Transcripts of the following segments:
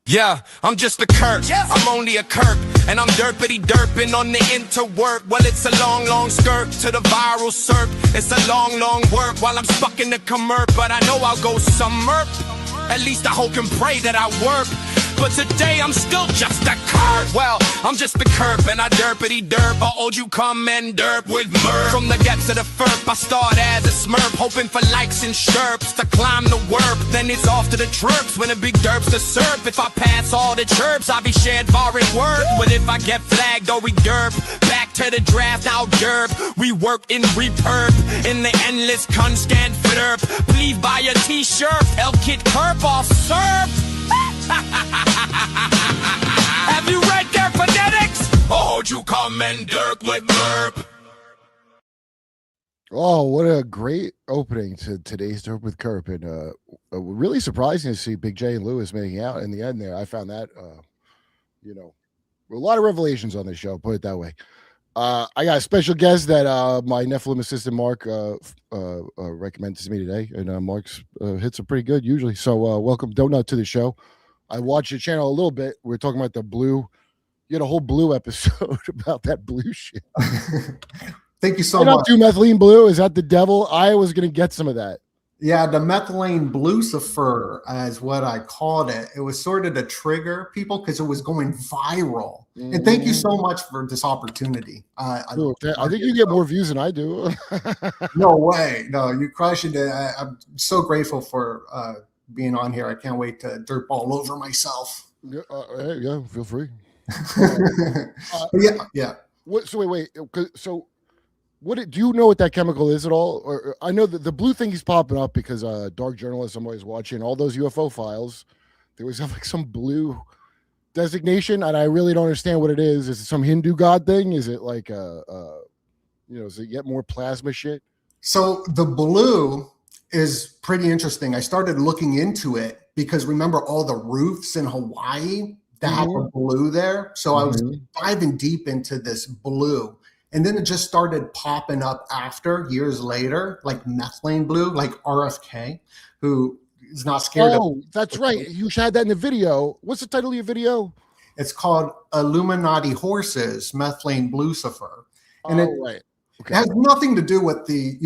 Yeah, I'm just a Kurp. I'm only a Kurp, and I'm derpity derping on the interwork. Well, it's a long, long skirt to the viral SERP. It's a long, long work while I'm stuck in the commerp, but I know I'll go summer. At least I hope and pray that I work. But today I'm still just a Kurp. Well, I'm just a Kurp and I derpity derp. Or old you come and derp with mirth. From the depths of the FERP, I start as a smurf, hoping for likes and chirps to climb the warp. Then it's off to the chirps when a big derp's to surf. If I pass all the chirps, I'll be shared foreign work. But if I get flagged or we derp, back to the draft, I'll derp. We work in repurp in the endless constant derp. Please buy a t-shirt, L-Kit Kurp off surf. Have you read their phonetics? Oh, you come and Dirk with Derp. Oh, what a great opening to today's Derp with Kurp. And really surprising to see Big J and Lewis making out in the end there. I found that, a lot of revelations on this show, put it that way. I got a special guest that my Nephilim assistant Mark recommended to me today. And Mark's hits are pretty good usually. So welcome Doenut to the show. I watched your channel a little bit. We were talking about the blue. You had a whole blue episode about that blue shit. Thank you so much. Do methylene blue? Is that the devil? I was going to get some of that. Yeah, the methylene blucifer is what I called it. It was sort of to trigger people because it was going viral. And thank you so much for this opportunity. I think you get more views than I do. No way. No, you crushed it. I'm so grateful for being on here. I can't wait to derp all over myself. Yeah, feel free. Yeah. Wait. So, do you know what that chemical is at all? Or I know that the blue thing is popping up because dark journalists I'm always watching all those UFO files. There was like some blue designation, and I really don't understand what it is. Is it some Hindu god thing? Is it like does it get more plasma shit? So the blue is pretty interesting. I started looking into it because remember all the roofs in Hawaii that have the blue there. So I was diving deep into this blue, and then it just started popping up after years later, like methylene blue, like RFK, who is not scared of. Oh, that's right. You had that in the video. What's the title of your video? It's called Illuminati Horses, Methylene Blucifer. And it has nothing to do with the,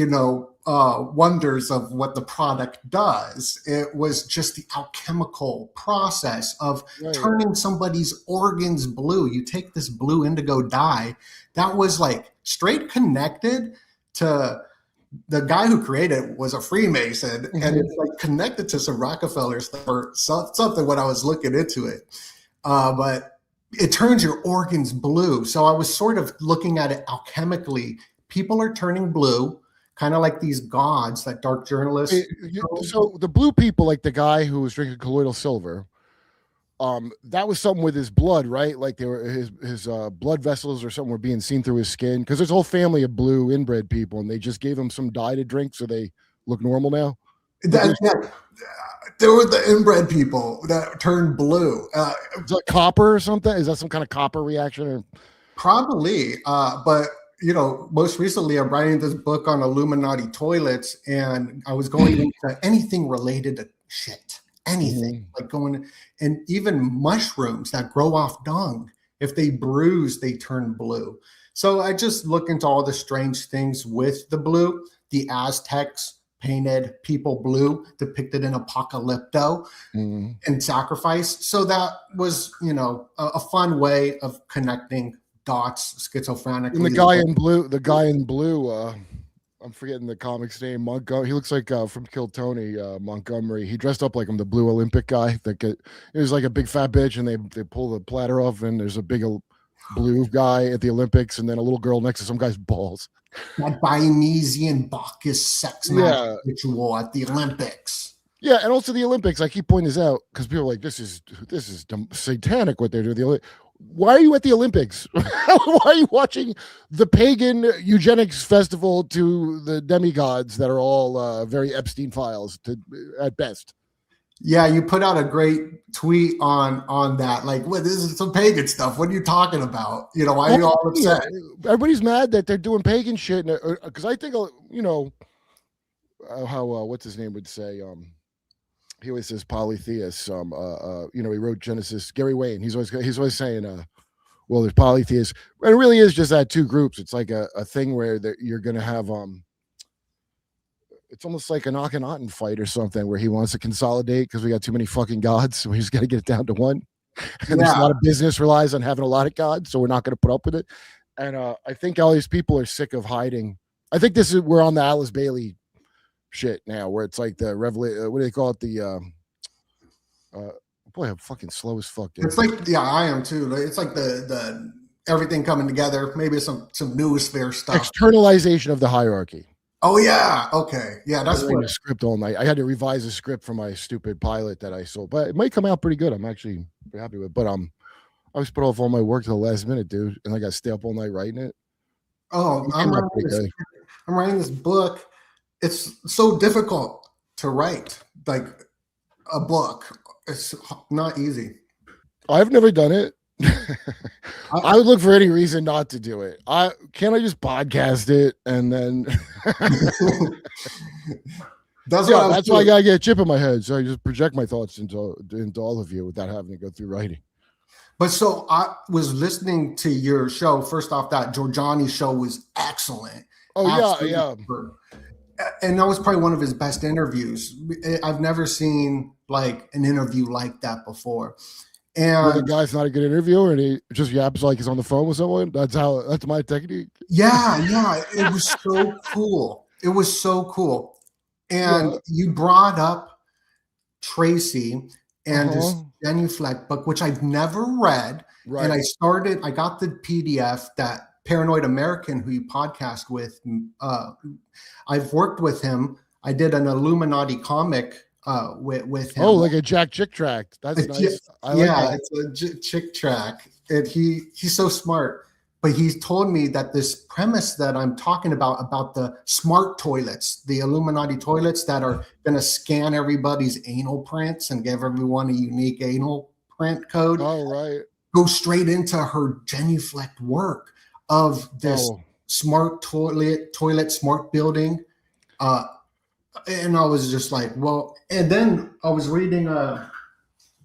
wonders of what the product does. It was just the alchemical process of turning somebody's organs blue. You take this blue indigo dye that was like straight connected to the guy who created it was a Freemason, and it's like connected to some Rockefeller stuff or something when I was looking into it. But it turns your organs blue. So I was sort of looking at it alchemically. People are turning blue, kind of like these gods that dark journalists. So the blue people, like the guy who was drinking colloidal silver, that was something with his blood, right? Like they were his blood vessels or something were being seen through his skin, because there's a whole family of blue inbred people, and they just gave him some dye to drink so they look normal now. There were the inbred people that turned blue. Is that copper or something? Is that some kind of copper reaction? Or? Probably, but most recently I'm writing this book on Illuminati toilets, and I was going into anything related to shit, anything like going, and even mushrooms that grow off dung. If they bruise, they turn blue. So I just look into all the strange things with the blue. The Aztecs painted people blue, depicted in Apocalypto and sacrifice. So that was, a fun way of connecting dots schizophrenically. And the guy in blue, I'm forgetting the comic's name. Montgomery. He looks like from Kill Tony, Montgomery. He dressed up like him, the blue Olympic guy. It was like a big fat bitch, and they pull the platter off, and there's a big blue guy at the Olympics, and then a little girl next to some guy's balls. That Dionysian Bacchus sex magic ritual at the Olympics. Yeah, and also the Olympics. I keep pointing this out because people are like, this is satanic what they're doing. Why are you at the Olympics? Why are you watching the pagan eugenics festival to the demigods that are all very Epstein files at best? Yeah, you put out a great tweet on that. Like, well, this is some pagan stuff. What are you talking about? Why are you all upset? Everybody's mad that they're doing pagan shit. Because I think, how what's his name would say, he always says polytheists. He wrote Genesis. Gary Wayne. He's always saying, well, there's polytheists, and it really is just that two groups. It's like a thing where you're going to have it's almost like an Akhenaten fight or something, where he wants to consolidate because we got too many fucking gods, so we just got to get it down to one. And there's a lot of business relies on having a lot of gods, so we're not going to put up with it. And I think all these people are sick of hiding. I think we're on the Alice Bailey shit now, where it's like the revelation. What do they call it? Boy, I'm fucking slow as fuck, dude. It's like, I am too. It's like the everything coming together. Maybe some noosphere stuff. Externalization of the hierarchy. Oh yeah, okay, yeah. That's what the script all night. I had to revise a script for my stupid pilot that I sold, but it might come out pretty good. I'm actually pretty happy with it. But I always put off all my work to the last minute, dude, and I got to stay up all night writing it. Oh, I'm writing this book. It's so difficult to write, like a book. It's not easy. I've never done it. I would look for any reason not to do it. Can't I just podcast it and then that's why I gotta get a chip in my head, so I just project my thoughts into all of you without having to go through writing. But so I was listening to your show. First off, that Giorgiani's show was excellent. Oh, absolutely. Yeah. And that was probably one of his best interviews. I've never seen like an interview like that before. And the guy's not a good interviewer, and he just yaps like he's on the phone with someone. That's my technique. Yeah. It was so cool. It was so cool. And you brought up Tracy and this genuflect book, which I've never read. Right. And I got the PDF that Paranoid American, who you podcast with, I've worked with him. I did an Illuminati comic with him. Oh, like a Jack Chick track. That's nice. It's a Chick track. And he's so smart. But he's told me that this premise that I'm talking about the smart toilets, the Illuminati toilets that are going to scan everybody's anal prints and give everyone a unique anal print code. Oh, right. Go straight into her genuflect work of this smart toilet, smart building. And I was just like, well, and then I was reading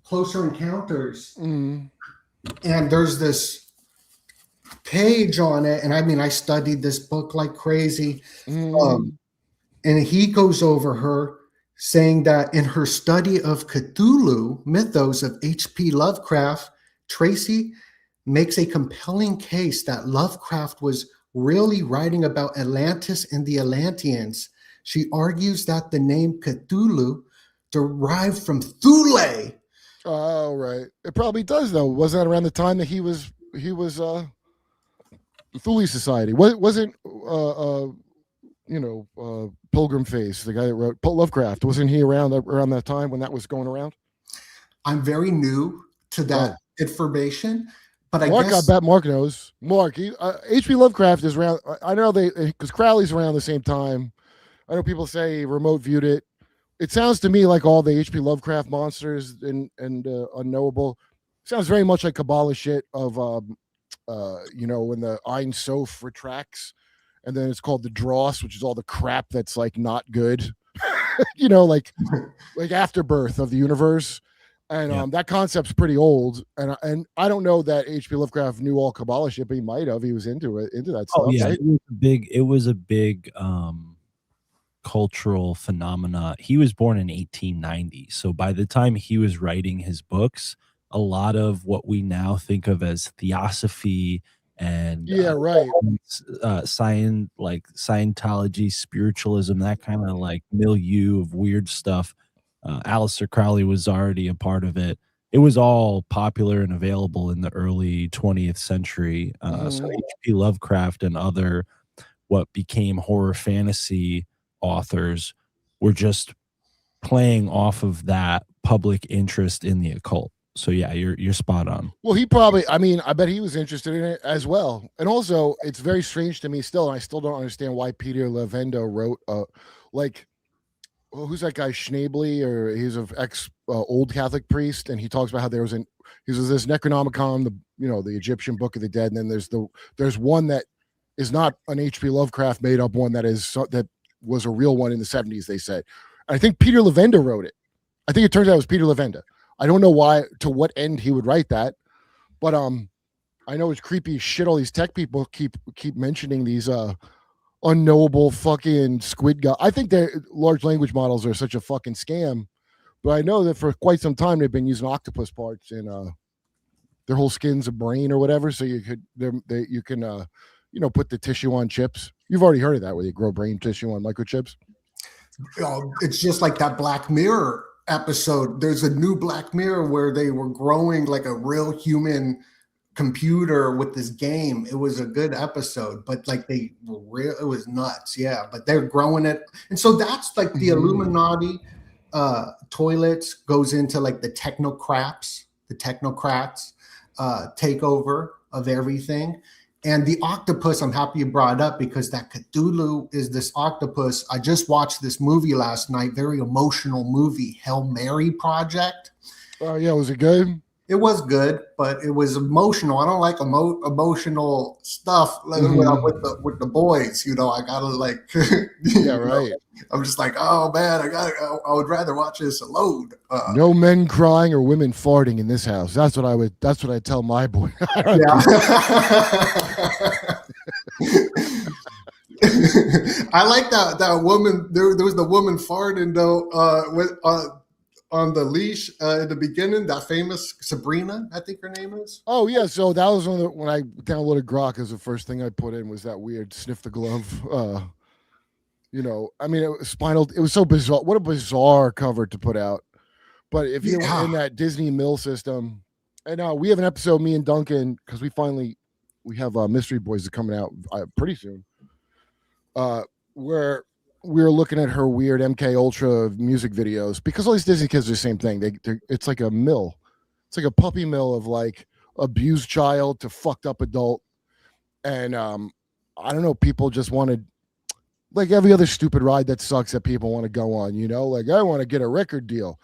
Closer Encounters, and there's this page on it, and I mean, I studied this book like crazy. And he goes over her saying that in her study of Cthulhu mythos of H.P. Lovecraft, Tracy makes a compelling case that Lovecraft was really writing about Atlantis and the Atlanteans. She argues that the name Cthulhu derived from Thule. Oh, right. It probably does, though. Wasn't that around the time that he was Thule Society? Wasn't Pilgrim Face, the guy that wrote Lovecraft, wasn't he around that time when that was going around? I'm very new to that information, but I bet Mark knows. Mark, H.P. Lovecraft is around. I know because Crowley's around the same time. I know people say remote viewed it. It sounds to me like all the H.P. Lovecraft monsters and unknowable sounds very much like Kabbalah shit of when the Ein Sof retracts, and then it's called the Dross, which is all the crap that's like not good, like afterbirth of the universe. And that concept's pretty old, and I don't know that H.P. Lovecraft knew all Kabbalah shit, but he might have. He was into that stuff. Oh yeah, right? It was a big cultural phenomena. He was born in 1890, so by the time he was writing his books, a lot of what we now think of as Theosophy and Scientology, spiritualism, that kind of like milieu of weird stuff. Aleister Crowley was already a part of it. It was all popular and available in the early 20th century. So H.P. Lovecraft and other what became horror fantasy authors were just playing off of that public interest in the occult. So yeah, you're spot on. Well, he probably, I bet he was interested in it as well. And also, it's very strange to me still, and I still don't understand why Peter Levendo wrote who's that guy, Schnabely, or he's an old Catholic priest, and he talks about how there was this Necronomicon, the Egyptian Book of the Dead, and then there's one that is not an H.P. Lovecraft made up one that was a real one in the 70s, they said. I think Peter Levendo wrote it. I think it turns out it was Peter Levenda. I don't know why, to what end he would write that, but I know it's creepy as shit. All these tech people keep mentioning these unknowable fucking squid guy. I think that large language models are such a fucking scam, but I know that for quite some time they've been using octopus parts in their whole skin's a brain or whatever. So you can put the tissue on chips. You've already heard of that, where you grow brain tissue on microchips. It's just like that Black Mirror episode. There's a new Black Mirror where they were growing like a real human computer with this game. It was a good episode, but like it was nuts. Yeah, but they're growing it. And so that's like the Illuminati toilets goes into like the technocrats takeover of everything. And the octopus, I'm happy you brought up, because that Cthulhu is this octopus. I just watched this movie last night, very emotional movie, Hail Mary Project. Oh yeah, was it good? It was good, but it was emotional. I don't like emotional stuff with the boys. You know, I gotta like. Yeah, right. I'm just like, oh man, I would rather watch this alone. No men crying or women farting in this house. That's what I tell my boy. Yeah. I like that woman. There was the woman farting though. On the leash in the beginning, that famous Sabrina, I think her name is. Oh yeah, so that was when I downloaded Grok. As the first thing I put in was that weird sniff the glove. I mean, it was spinal. It was so bizarre. What a bizarre cover to put out. But if you're in that Disney Mill system, and we have an episode, me and Duncan, because we have Mystery Boys coming out pretty soon. Where we're looking at her weird MK Ultra music videos, because all these Disney kids are the same thing. It's like a mill. It's like a puppy mill of like abused child to fucked up adult. And I don't know, people just wanted, like every other stupid ride that sucks that people want to go on, like I want to get a record deal.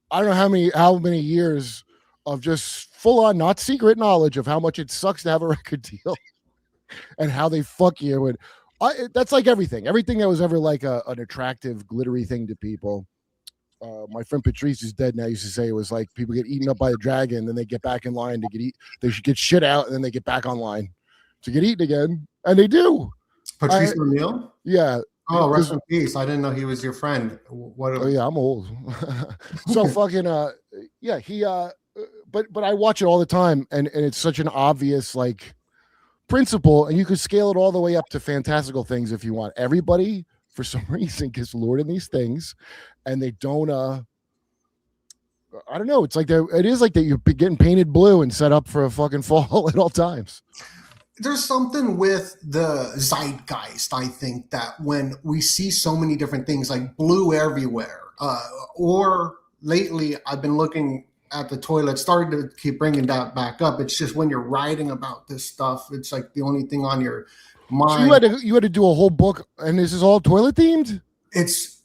I don't know how many years of just full on not secret knowledge of how much it sucks to have a record deal and how they fuck you. And that's like everything that was ever like an attractive, glittery thing to people. My friend Patrice is dead now. Used to say it was like people get eaten up by a dragon, then they get back in line to get eat. They should get shit out, and then they get back online to get eaten again, and they do. Patrice O'Neill? Yeah. Oh, rest in peace. I didn't know he was your friend. Oh yeah, I'm old. So fucking yeah. He but I watch it all the time, and it's such an obvious like principle, and you could scale it all the way up to fantastical things if you want. Everybody for some reason gets lured in these things, and they don't I don't know, it's like it is like that you're getting painted blue and set up for a fucking fall at all times. There's something with the zeitgeist, I think, that when we see so many different things like blue everywhere, or lately I've been looking at the toilet, started to keep bringing that back up. It's just when you're writing about this stuff, it's like the only thing on your mind. So you had to do a whole book, and this is all toilet themed? It's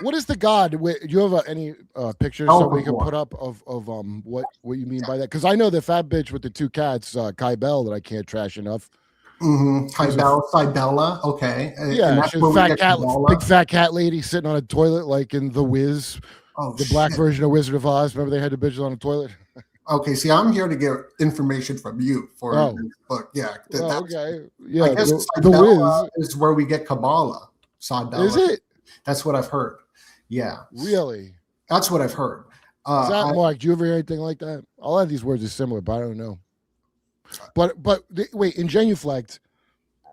what is the god? Do you have any pictures that we can put up of what you mean by that? Because I know the fat bitch with the two cats, Kai Bell, that I can't trash enough. Cybella. Okay. Yeah, she's a big fat cat lady sitting on a toilet like in The Wiz. The black version of Wizard of Oz. Remember they had the bitches on a toilet? Okay, see, I'm here to get information from you for this book. Yeah. Okay. Yeah. I guess the Wiz is where we get Kabbalah. Cybella. Is it? That's what I've heard. Yeah. Really? That's what I've heard. Is that Mark? Do you ever hear anything like that? A lot of these words are similar, but I don't know. But wait, in genuflect,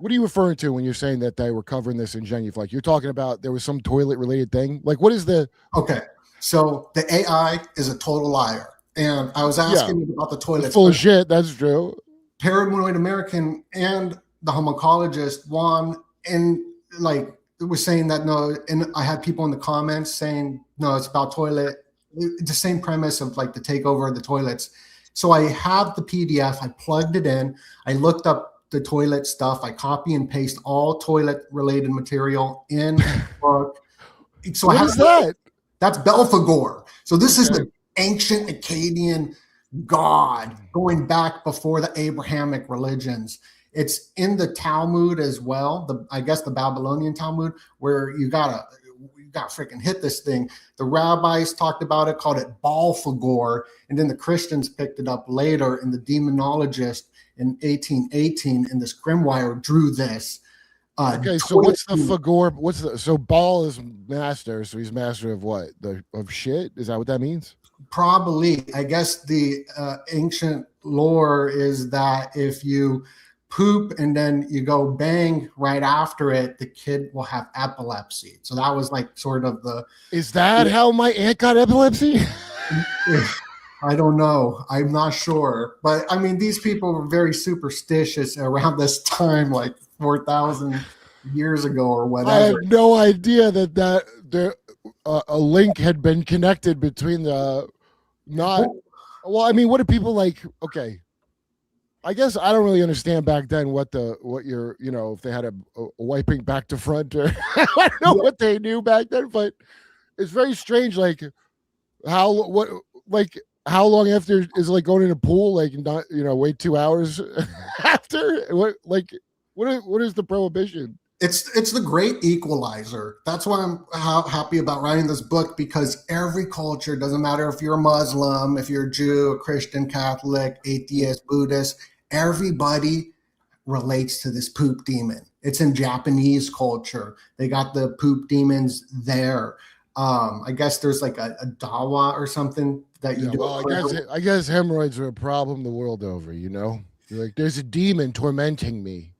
what are you referring to when you're saying that they were covering this in genuflect? You're talking about there was some toilet related thing? Like what is the Okay. So the AI is a total liar. And I was asking about the toilet. It's full of shit, that's true. Paranoid American and the homocologist, Juan, and like was saying that no, and I had people in the comments saying no, it's about toilet. It's the same premise of like the takeover of the toilets. So I have the PDF, I plugged it in, I looked up the toilet stuff, I copy and paste all toilet related material in the book. So what is that? That's Belphegor. So this is the ancient Akkadian god going back before the Abrahamic religions. It's in the Talmud as well. I guess the Babylonian Talmud, where you got you got to freaking hit this thing. The rabbis talked about it, called it Balfagor, and then the Christians picked it up later, and the demonologist in 1818 in this grimoire drew this. Okay, so what's the Fagor? So Baal is master, so he's master of what? Of shit? Is that what that means? Probably. I guess the ancient lore is that if you poop and then you go bang right after it, the kid will have epilepsy. So that was like sort of the. Is that how my aunt got epilepsy? I don't know. I'm not sure. But I mean, these people were very superstitious around this time, like 4,000 years ago or whatever. I have no idea that a link had been connected between the not. Well, I mean, what do people like? Okay, I guess I don't really understand back then what your if they had a wiping back to front or I don't know what they knew back then, but it's very strange. Like how long after is it like going in a pool? Like not wait 2 hours after what is the prohibition? It's the great equalizer. That's why I'm happy about writing this book, because every culture, doesn't matter if you're a Muslim, if you're a Jew, a Christian, Catholic, atheist, Buddhist, everybody relates to this poop demon. It's in Japanese culture. They got the poop demons there. I guess there's like a dawa or something that you do. Well, I guess hemorrhoids are a problem the world over, You're like, there's a demon tormenting me.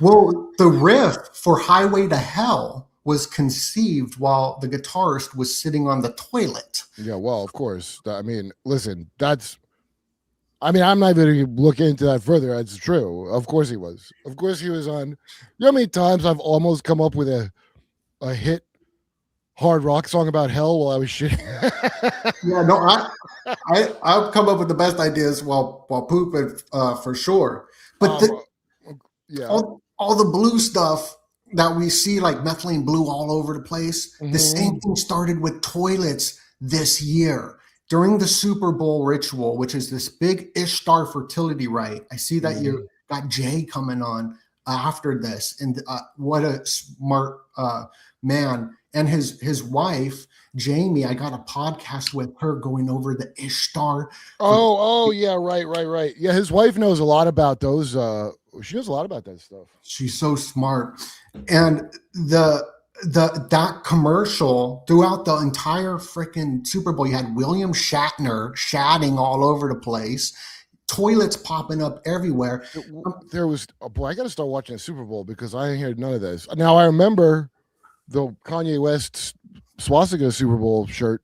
Well, the riff for Highway to Hell was conceived while the guitarist was sitting on the toilet. Yeah, well, of course. I mean, listen, I'm not going to look into that further. That's true. Of course he was. Of course he was on. You know how many times I've almost come up with a hit hard rock song about hell while I was shitting? Yeah, no, I've come up with the best ideas while pooping for sure. But all the blue stuff that we see, like methylene blue all over the place, the same thing started with toilets this year. During the Super Bowl ritual, which is this big Ishtar fertility rite. I see that you got Jay coming on after this, and what a smart man. And his wife, Jamie, I got a podcast with her going over the Ishtar. Oh, yeah, right. Yeah, his wife knows a lot about those. She knows a lot about that stuff. She's so smart. And that commercial throughout the entire freaking Super Bowl, you had William Shatner shatting all over the place, toilets popping up everywhere. There was I got to start watching the Super Bowl because I didn't hear none of this. Now I remember the Kanye West swastika Super Bowl shirt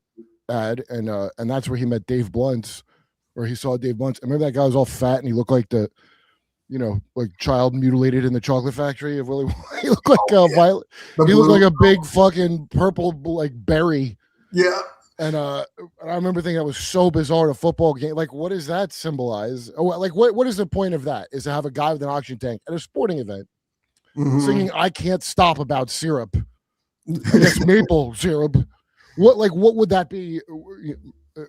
ad, and that's where he met Dave Blunt, or he saw Dave Blunt. I remember that guy was all fat and he looked like the like child mutilated in the chocolate factory of Willy Wonka. He looked like violet. He looked like a big fucking purple like berry. Yeah. And I remember thinking that was so bizarre at a football game. Like, what does that symbolize? Oh, like what is the point of that? Is to have a guy with an oxygen tank at a sporting event singing "I Can't Stop" about syrup. I guess maple syrup. What would that be? I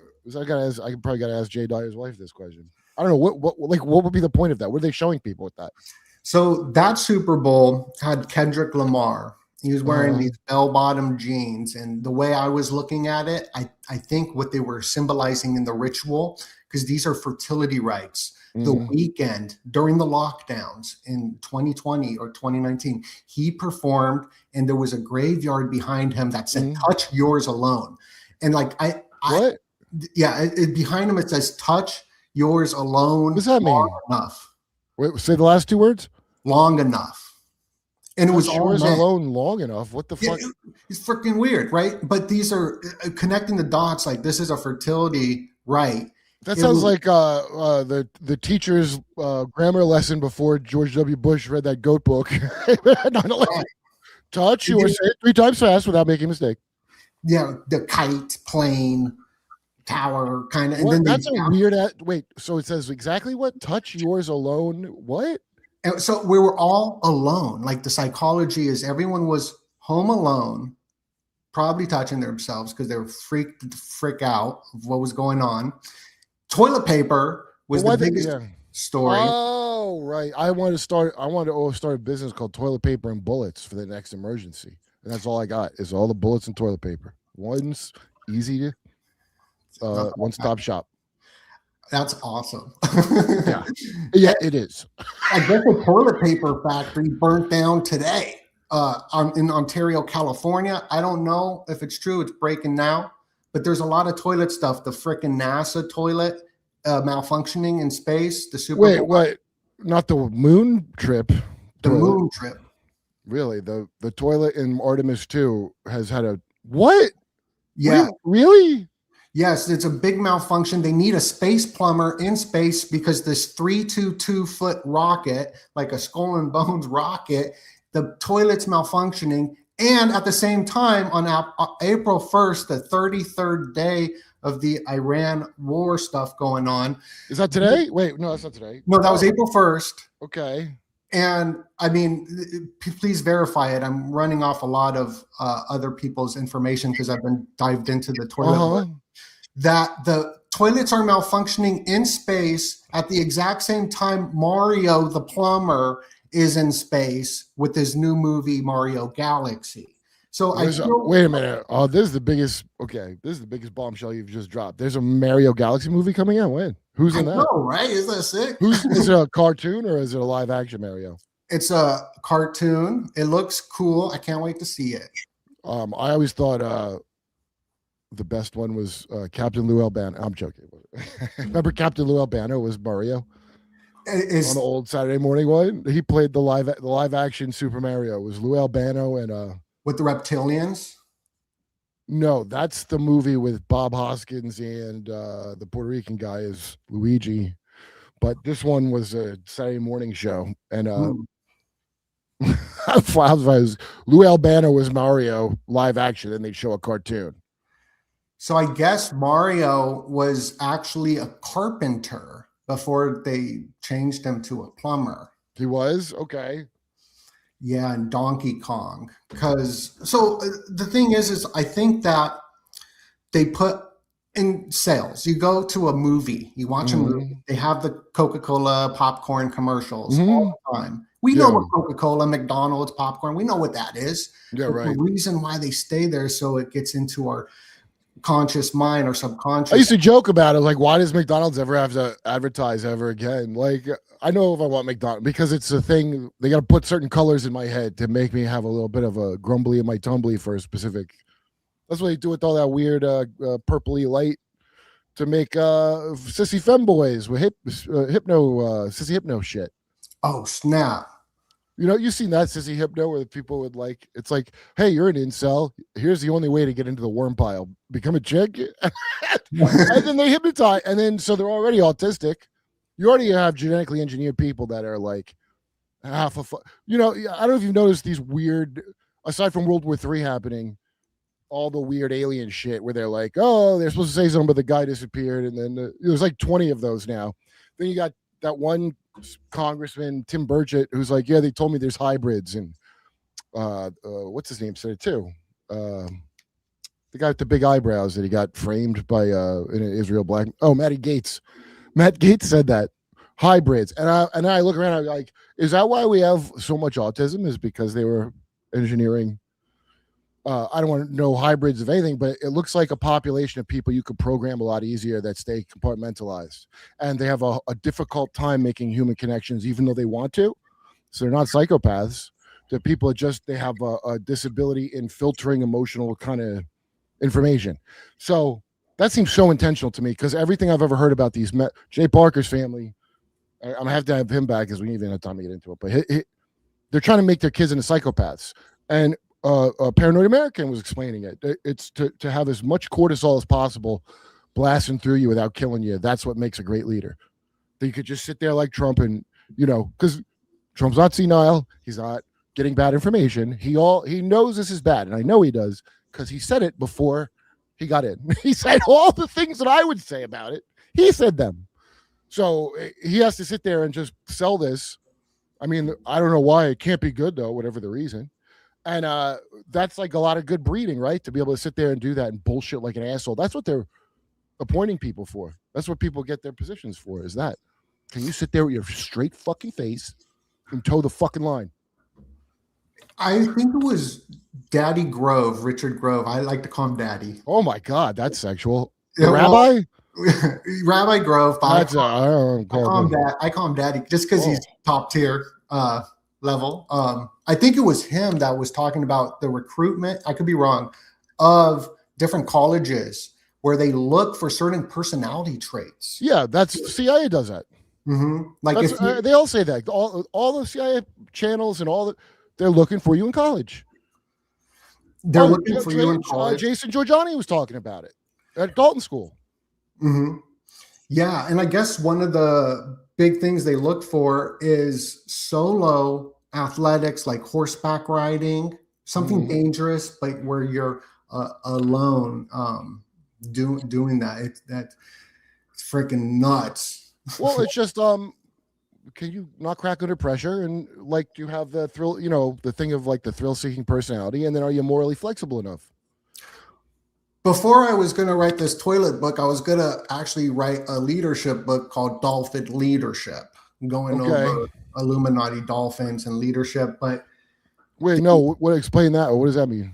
probably gotta ask Jay Dyer's wife this question. I don't know what would be the point of that? What are they showing people with that? So that Super Bowl had Kendrick Lamar. He was wearing these bell-bottom jeans, and the way I was looking at it, I think what they were symbolizing in the ritual, because these are fertility rites. The weekend during the lockdowns in 2020 or 2019, he performed, and there was a graveyard behind him that said "Touch yours alone," and like behind him it says "Touch yours alone." What does that mean? Enough. Wait, say the last two words. Long enough. And it was yours alone long enough. What the fuck? It's freaking weird, right? But these are connecting the dots. Like, this is a fertility rite. That sounds like the teacher's grammar lesson before George W. Bush read that goat book. Touch you or say it 3 times fast without making a mistake. Yeah, the kite, plane, tower, kind of. And then that's a weird. Wait, so it says exactly what? Touch yours alone. What? And so we were all alone. Like, the psychology is everyone was home alone, probably touching themselves because they were freak out of what was going on. Toilet paper was the biggest story. Oh, right. I want to start a business called Toilet Paper and Bullets for the next emergency. And that's all I got is all the bullets and toilet paper. One's easy to one-stop shop. That's awesome. Yeah, it is. I guess the toilet paper factory burnt down today in Ontario, California. I don't know if it's true. It's breaking now. But there's a lot of toilet stuff. The frickin' NASA toilet malfunctioning in space. The super. Wait, what? Not the moon trip. The moon trip. Really? The toilet in Artemis 2 has had a what? Yeah. Really? Yes, it's a big malfunction. They need a space plumber in space because this 322-foot rocket, like a skull and bones rocket, the toilet's malfunctioning. And at the same time, on April 1st, the 33rd day of the Iran war stuff going on. Is that today? Wait, no, that's not today. No, that was April 1st. Okay. And I mean, please verify it. I'm running off a lot of other people's information because I've been dived into the toilet. That the toilets are malfunctioning in space at the exact same time Mario the plumber is in space with his new movie Mario Galaxy. So wait a minute. Oh, this is the biggest. Okay, this is the biggest bombshell you've just dropped. There's a Mario Galaxy movie coming out. When? Who's in that? No, right? Is that sick? Is it a cartoon or is it a live action Mario? It's a cartoon. It looks cool. I can't wait to see it. I always thought the best one was Captain Lou Albano. I'm joking. Remember Captain Lou Albano was Mario on the old Saturday morning one. He played the live action Super Mario. It was Lou Albano and with the reptilians. No, that's the movie with Bob Hoskins and the Puerto Rican guy is Luigi. But this one was a Saturday morning show, and Lou Albano was Mario live action, and they'd show a cartoon. So I guess Mario was actually a carpenter before they changed him to a plumber. He was? Okay. Yeah, and Donkey Kong. The thing is I think that they put in sales. You go to a movie, you watch a movie, they have the Coca-Cola popcorn commercials all the time. We know what Coca-Cola, McDonald's, popcorn, we know what that is. Yeah, right. The reason why they stay there so it gets into our conscious mind or subconscious. I used to joke about it, like, why does McDonald's ever have to advertise ever again? Like, I know if I want McDonald's because it's a thing. They got to put certain colors in my head to make me have a little bit of a grumbly in my tumbly for a specific. That's what they do with all that weird purpley light to make sissy femboys with sissy hypno shit. Oh snap! You know, you've seen that sissy hypno where the people would like, it's like, hey, you're an incel. Here's the only way to get into the worm pile. Become a chick. And then they hypnotize. And then, so they're already autistic. You already have genetically engineered people that are like half a, I don't know if you've noticed these weird, aside from World War III happening, all the weird alien shit where they're like, oh, they're supposed to say something, but the guy disappeared. And then there's like 20 of those now. Then you got that one Congressman Tim Burchett who's like, yeah, they told me there's hybrids, and what's his name said it too, the guy with the big eyebrows that he got framed by in an Israel black. Oh, Matt Gates said that hybrids, and I look around, I'm like, is that why we have so much autism? Is because they were engineering I don't want to know hybrids of anything, but it looks like a population of people you could program a lot easier that stay compartmentalized, and they have a difficult time making human connections, even though they want to. So they're not psychopaths. The people are just, they have a disability in filtering emotional kind of information. So that seems so intentional to me, because everything I've ever heard about these Jay Parker's family, I'm gonna have to have him back because we even have time to get into it. But they're trying to make their kids into psychopaths, and a Paranoid American was explaining it. It's to have as much cortisol as possible blasting through you without killing you. That's what makes a great leader. That you could just sit there like Trump, and because Trump's not senile, he's not getting bad information. He knows this is bad, and I know he does because he said it before he got in. He said all the things that I would say about it. He said them. So he has to sit there and just sell this. I mean, I don't know why. It can't be good though, whatever the reason. And that's like a lot of good breeding, right? To be able to sit there and do that and bullshit like an asshole. That's what they're appointing people for. That's what people get their positions for, is that. Can you sit there with your straight fucking face and toe the fucking line? I think it was Daddy Grove, Richard Grove. I like to call him Daddy. Oh my God, that's sexual. The Yeah, rabbi? Rabbi Grove. That's I call him Daddy just because he's top tier level. I think it was him that was talking about the recruitment. I could be wrong, of different colleges where they look for certain personality traits. Yeah, that's CIA does that. Mm-hmm. Like they all say that. All the CIA channels and they're looking for you in college. They're looking for you in college. Jason Giorgiani was talking about it at Dalton School. Mm-hmm. Yeah, and I guess one of the big things they look for is solo athletics, like horseback riding, something dangerous, but where you're alone doing that. That's freaking nuts. Well, it's just can you not crack under pressure, and like you have the thrill, the thing of like the thrill-seeking personality, and then are you morally flexible enough? Before I was going to write this toilet book, I was going to actually write a leadership book called Dolphin Leadership, going over Illuminati dolphins and leadership. But wait, no, what? Explain that. What does that mean?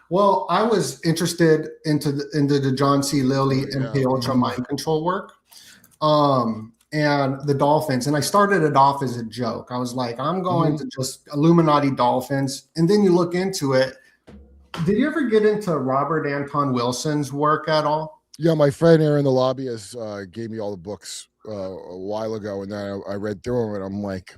Well, I was interested into the John C. Lilly and MK Ultra mind control work, and the dolphins. And I started it off as a joke. I was like, I'm going to just Illuminati dolphins, and then you look into it. Did you ever get into Robert Anton Wilson's work at all? Yeah, my friend Aaron the Lobbyist gave me all the books a while ago, and then I read through them, and I'm like,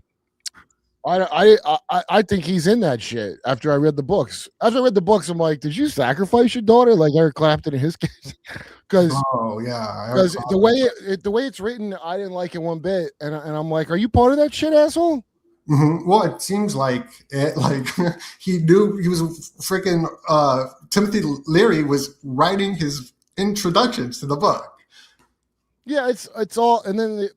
I think he's in that shit. After I read the books, I'm like, did you sacrifice your daughter like Eric Clapton in his case? Because the way it's written, I didn't like it one bit, and I'm like, are you part of that shit, asshole? Mm-hmm. Well, it seems like he knew he was freaking Timothy Leary was writing his introductions to the book. Yeah, it's all, and then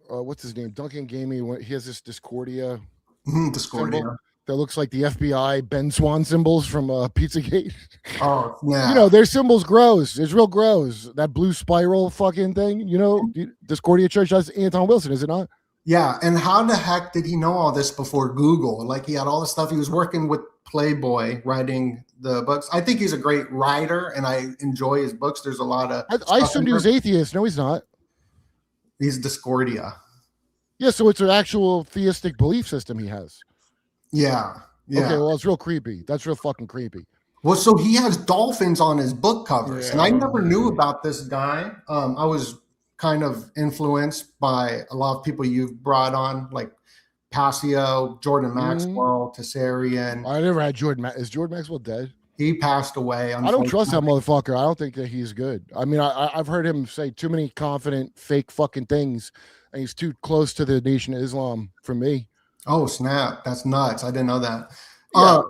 what's his name? Duncan gave me he has this Discordia. Discordia that looks like the FBI Ben Swan symbols from Pizzagate. Oh yeah, their symbols grows. It's real grows. That blue spiral fucking thing. Discordia Church. That's Anton Wilson, is it not? Yeah, and how the heck did he know all this before Google? Like he had all the stuff. He was working with Playboy writing the books. I think he's a great writer, and I enjoy his books. There's a lot of. I assumed he was atheist. No, he's not. He's Discordia. Yeah, so it's an actual theistic belief system he has. Yeah. Okay, well, it's real creepy. That's real fucking creepy. Well, so he has dolphins on his book covers, and I never knew about this guy. I was kind of influenced by a lot of people you've brought on, like Passio, Jordan Maxwell, Tessarian. I never had Jordan. Is Jordan Maxwell dead? He passed away. I don't trust that motherfucker. I don't think that he's good. I mean, I've heard him say too many confident, fake fucking things, and he's too close to the Nation of Islam for me. Oh, snap. That's nuts. I didn't know that. Yeah.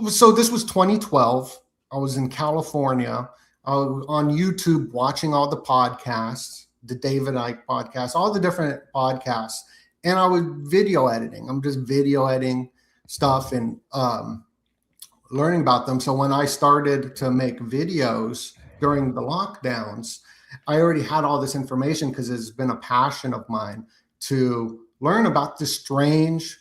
So this was 2012. I was in California. I was on YouTube watching all the podcasts, the David Icke podcast, all the different podcasts. And I was video editing. I'm just video editing stuff and learning about them. So when I started to make videos during the lockdowns, I already had all this information because it's been a passion of mine to learn about this strange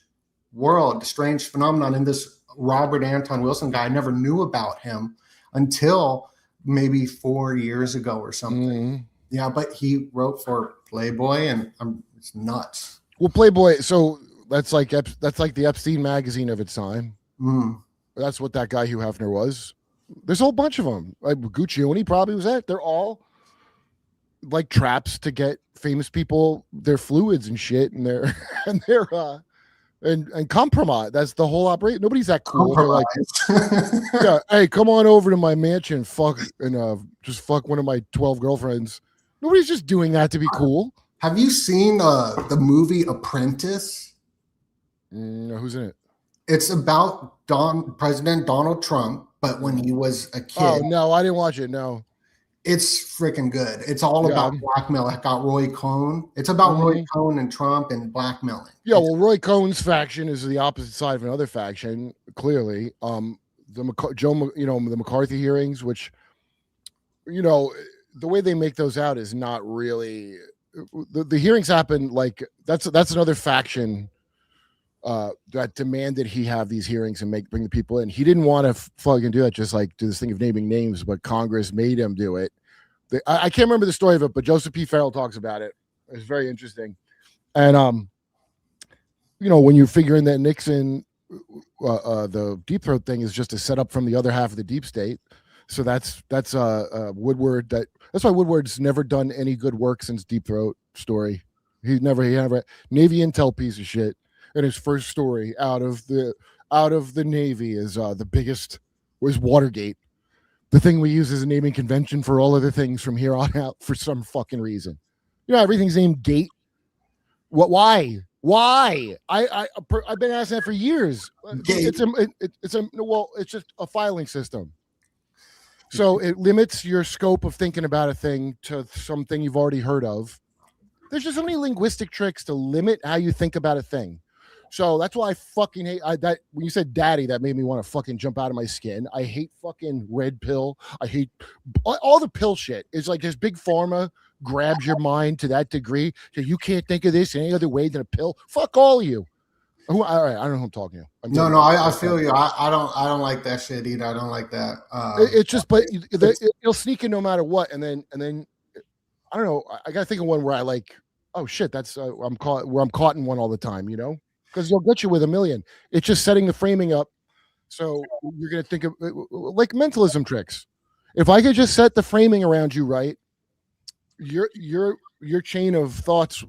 world, the strange phenomenon. And this Robert Anton Wilson guy, I never knew about him until maybe 4 years ago or something. Yeah, but he wrote for Playboy, and it's nuts. Well, Playboy, so that's like the Epstein magazine of its time. That's what that guy Hugh Hefner was. There's a whole bunch of them. Like Guccione probably was that. They're all like traps to get famous people their fluids and shit, and their and compromise. That's the whole operation. Nobody's that cool. They're like, yeah, hey, come on over to my mansion, fuck, and just fuck one of my 12 girlfriends. Nobody's just doing that to be cool. Have you seen the movie Apprentice? Who's in it? It's about President Donald Trump, but when he was a kid. Oh no, I didn't watch it. No. It's freaking good. It's all about blackmail. It got Roy Cohn. It's about Roy Cohn and Trump and blackmailing. Yeah, well, Roy Cohn's faction is the opposite side of another faction. Clearly, the McCarthy hearings, which, the way they make those out is not really. The hearings happen like that's another faction that demanded he have these hearings and bring the people in. He didn't want to fucking do it, just like do this thing of naming names, but Congress made him do it. I can't remember the story of it, but Joseph P. Farrell talks about it. It's very interesting. And when you figure in that Nixon, the deep throat thing is just a setup from the other half of the deep state. So that's Woodward. That's why Woodward's never done any good work since Deep Throat story. He never Navy intel piece of shit. And his first story out of the Navy is the biggest was Watergate. The thing we use as a naming convention for all other things from here on out for some fucking reason. Everything's named Gate. What? Why? I've been asking that for years. Gate. It's just a filing system. So it limits your scope of thinking about a thing to something you've already heard of. There's just so many linguistic tricks to limit how you think about a thing. So that's why I fucking hate that. When you said daddy, that made me want to fucking jump out of my skin. I hate fucking red pill. I hate all the pill shit. It's like this big pharma grabs your mind to that degree. So you can't think of this any other way than a pill. Fuck all of you. All right, I don't know who I'm talking to. I feel you. I don't like that shit either. I don't like that. It's just, but it'll sneak in no matter what. And then I don't know. I got to think of one where I like, oh shit, that's I'm caught in one all the time, because they'll get you with a million. It's just setting the framing up. So you're going to think of like mentalism tricks. If I could just set the framing around you right, your chain of thoughts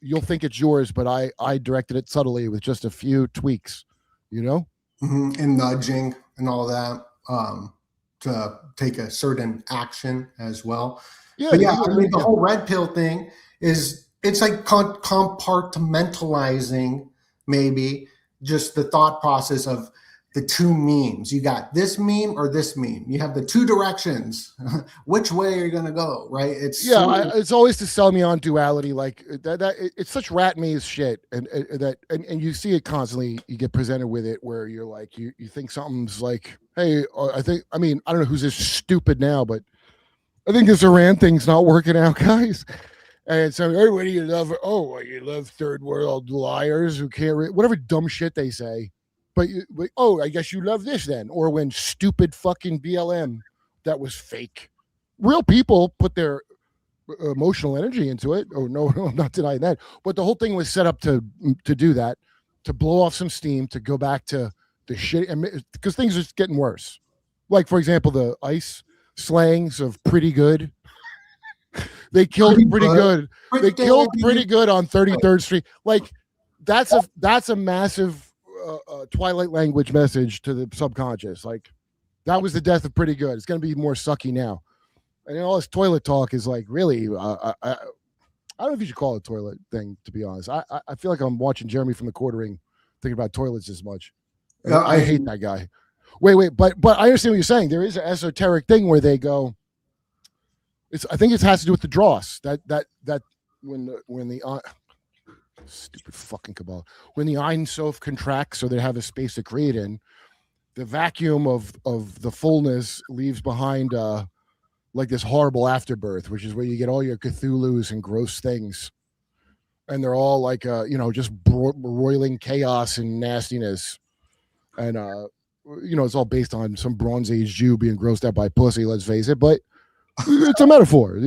you'll think it's yours, but I directed it subtly with just a few tweaks, and nudging and all that to take a certain action as well. The whole red pill thing it's like compartmentalizing maybe just the thought process of the two memes. You got this meme or this meme. You have the two directions. Which way are you gonna go? Right? It's always to sell me on duality, like that. It's such rat maze shit, and you see it constantly. You get presented with it where you're like, you think something's like, hey, I don't know who's this stupid now, but I think this Iran thing's not working out, guys. And so everybody you love, you love third world liars who can't whatever dumb shit they say. But I guess you love this then. Or when stupid fucking BLM that was fake. Real people put their emotional energy into it. Oh no, I'm not denying that. But the whole thing was set up to do that, to blow off some steam, to go back to the shit, because things are getting worse. Like for example, the ICE slangs of pretty good. They killed pretty good. They killed pretty good on 33rd Street. Like that's a massive Twilight language message to the subconscious. Like that was the death of pretty good. It's going to be more sucky now. And then all this toilet talk is like really. I don't know if you should call it a toilet thing. To be honest, I feel like I'm watching Jeremy from the Quartering thinking about toilets as much. I hate that guy. Wait, but I understand what you're saying. There is an esoteric thing where they go. I think it has to do with the dross. That when the stupid fucking cabal, when the Ein Sof contracts so they have a space to create in, the vacuum of the fullness leaves behind like this horrible afterbirth, which is where you get all your Cthulhu's and gross things, and they're all like just roiling chaos and nastiness, and it's all based on some Bronze Age Jew being grossed out by pussy. Let's face it, but it's a metaphor.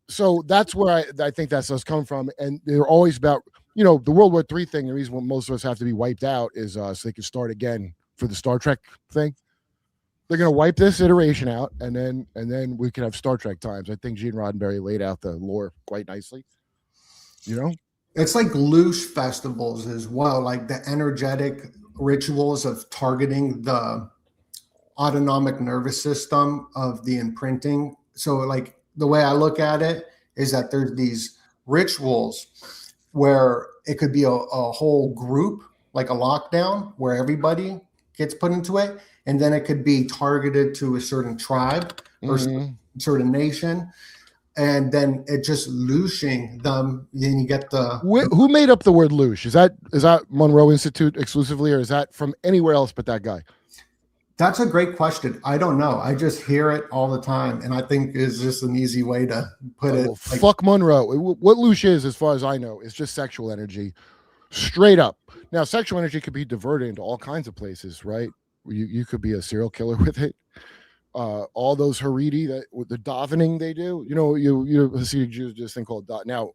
So that's where I think that's us coming from. And they're always about, the World War III thing. The reason why most of us have to be wiped out is so they can start again for the Star Trek thing. They're going to wipe this iteration out, and then we can have Star Trek times. I think Gene Roddenberry laid out the lore quite nicely. It's like Loosh festivals as well, like the energetic rituals of targeting the autonomic nervous system of the imprinting. So like the way I look at it is that there's these rituals where it could be a whole group, like a lockdown where everybody gets put into it. And then it could be targeted to a certain tribe or certain nation. And then it just looshing them. Then you get the... Who made up the word loosh? Is that Monroe Institute exclusively, or is that from anywhere else but that guy? That's a great question. I don't know. I just hear it all the time, and I think it's just an easy way to put it. Fuck Monroe. What Loosh is, as far as I know, is just sexual energy. Straight up. Now, sexual energy could be diverted into all kinds of places, right? You could be a serial killer with it. All those Haredi that with the davening they do, you see this thing called Now,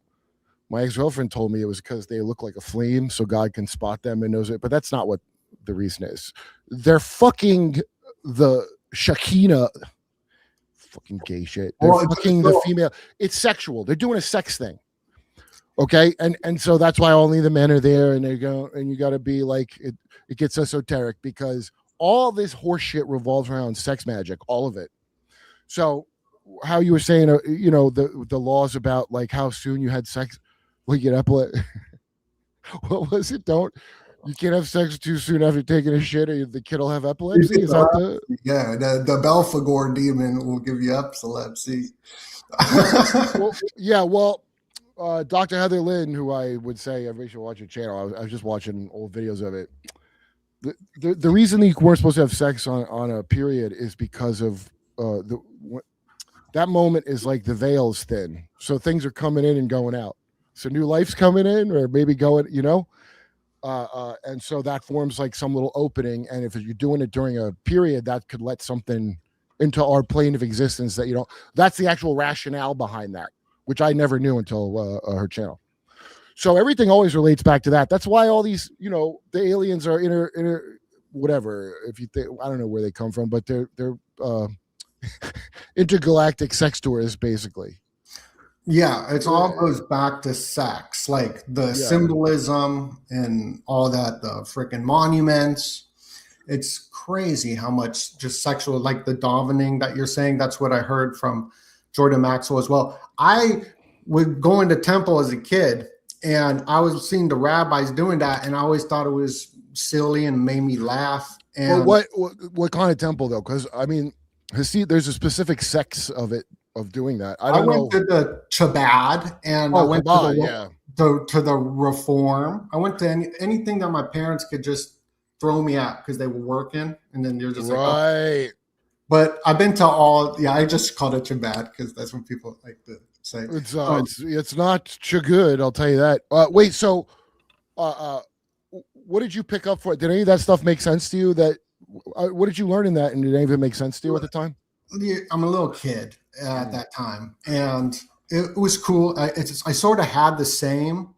my ex-girlfriend told me it was because they look like a flame, so God can spot them and knows it. But that's not what the reason is. They're fucking the Shekinah, fucking gay shit. They're fucking the female. It's sexual. They're doing a sex thing. Okay, and so that's why only the men are there, and they go, and you got to be like it. It gets esoteric because all this horse shit revolves around sex magic, all of it. So, how you were saying, the laws about like how soon you had sex, will you get epilepsy? What was it? You can't have sex too soon after taking a shit, or the kid will have epilepsy. Is that the Belphegor demon will give you epilepsy? Well. Dr. Heather Lynn, who I would say everybody should watch her channel. I was just watching old videos of it. The reason you weren't supposed to have sex on a period is because of that moment is like the veil's thin, so things are coming in and going out. So new life's coming in, or maybe going, and so that forms like some little opening. And if you're doing it during a period, that could let something into our plane of existence that you don't. That's the actual rationale behind that, which I never knew until her channel. So everything always relates back to that. That's why all these, the aliens are inter whatever. If you think, I don't know where they come from, but they're intergalactic sex tourists, basically. Yeah, it all goes back to sex, like the symbolism and all that, the freaking monuments. It's crazy how much just sexual, like the davening that you're saying. That's what I heard from Jordan Maxwell as well. I would go into temple as a kid, and I was seeing the rabbis doing that, and I always thought it was silly and made me laugh. And what kind of temple though? Because I mean, there's a specific sex of doing that. I went to the Chabad, and I went to the Reform. I went to anything that my parents could just throw me at because they were working, and then you're just right. Like, oh. But I've been to all. Yeah, I just called it Chabad because that's what people like to say. It's not good. I'll tell you that. Wait, so, what did you pick up for? Did any of that stuff make sense to you? What did you learn in that, and did any of it make sense to you at the time? I'm a little kid at that time, and it was cool. I sort of had the same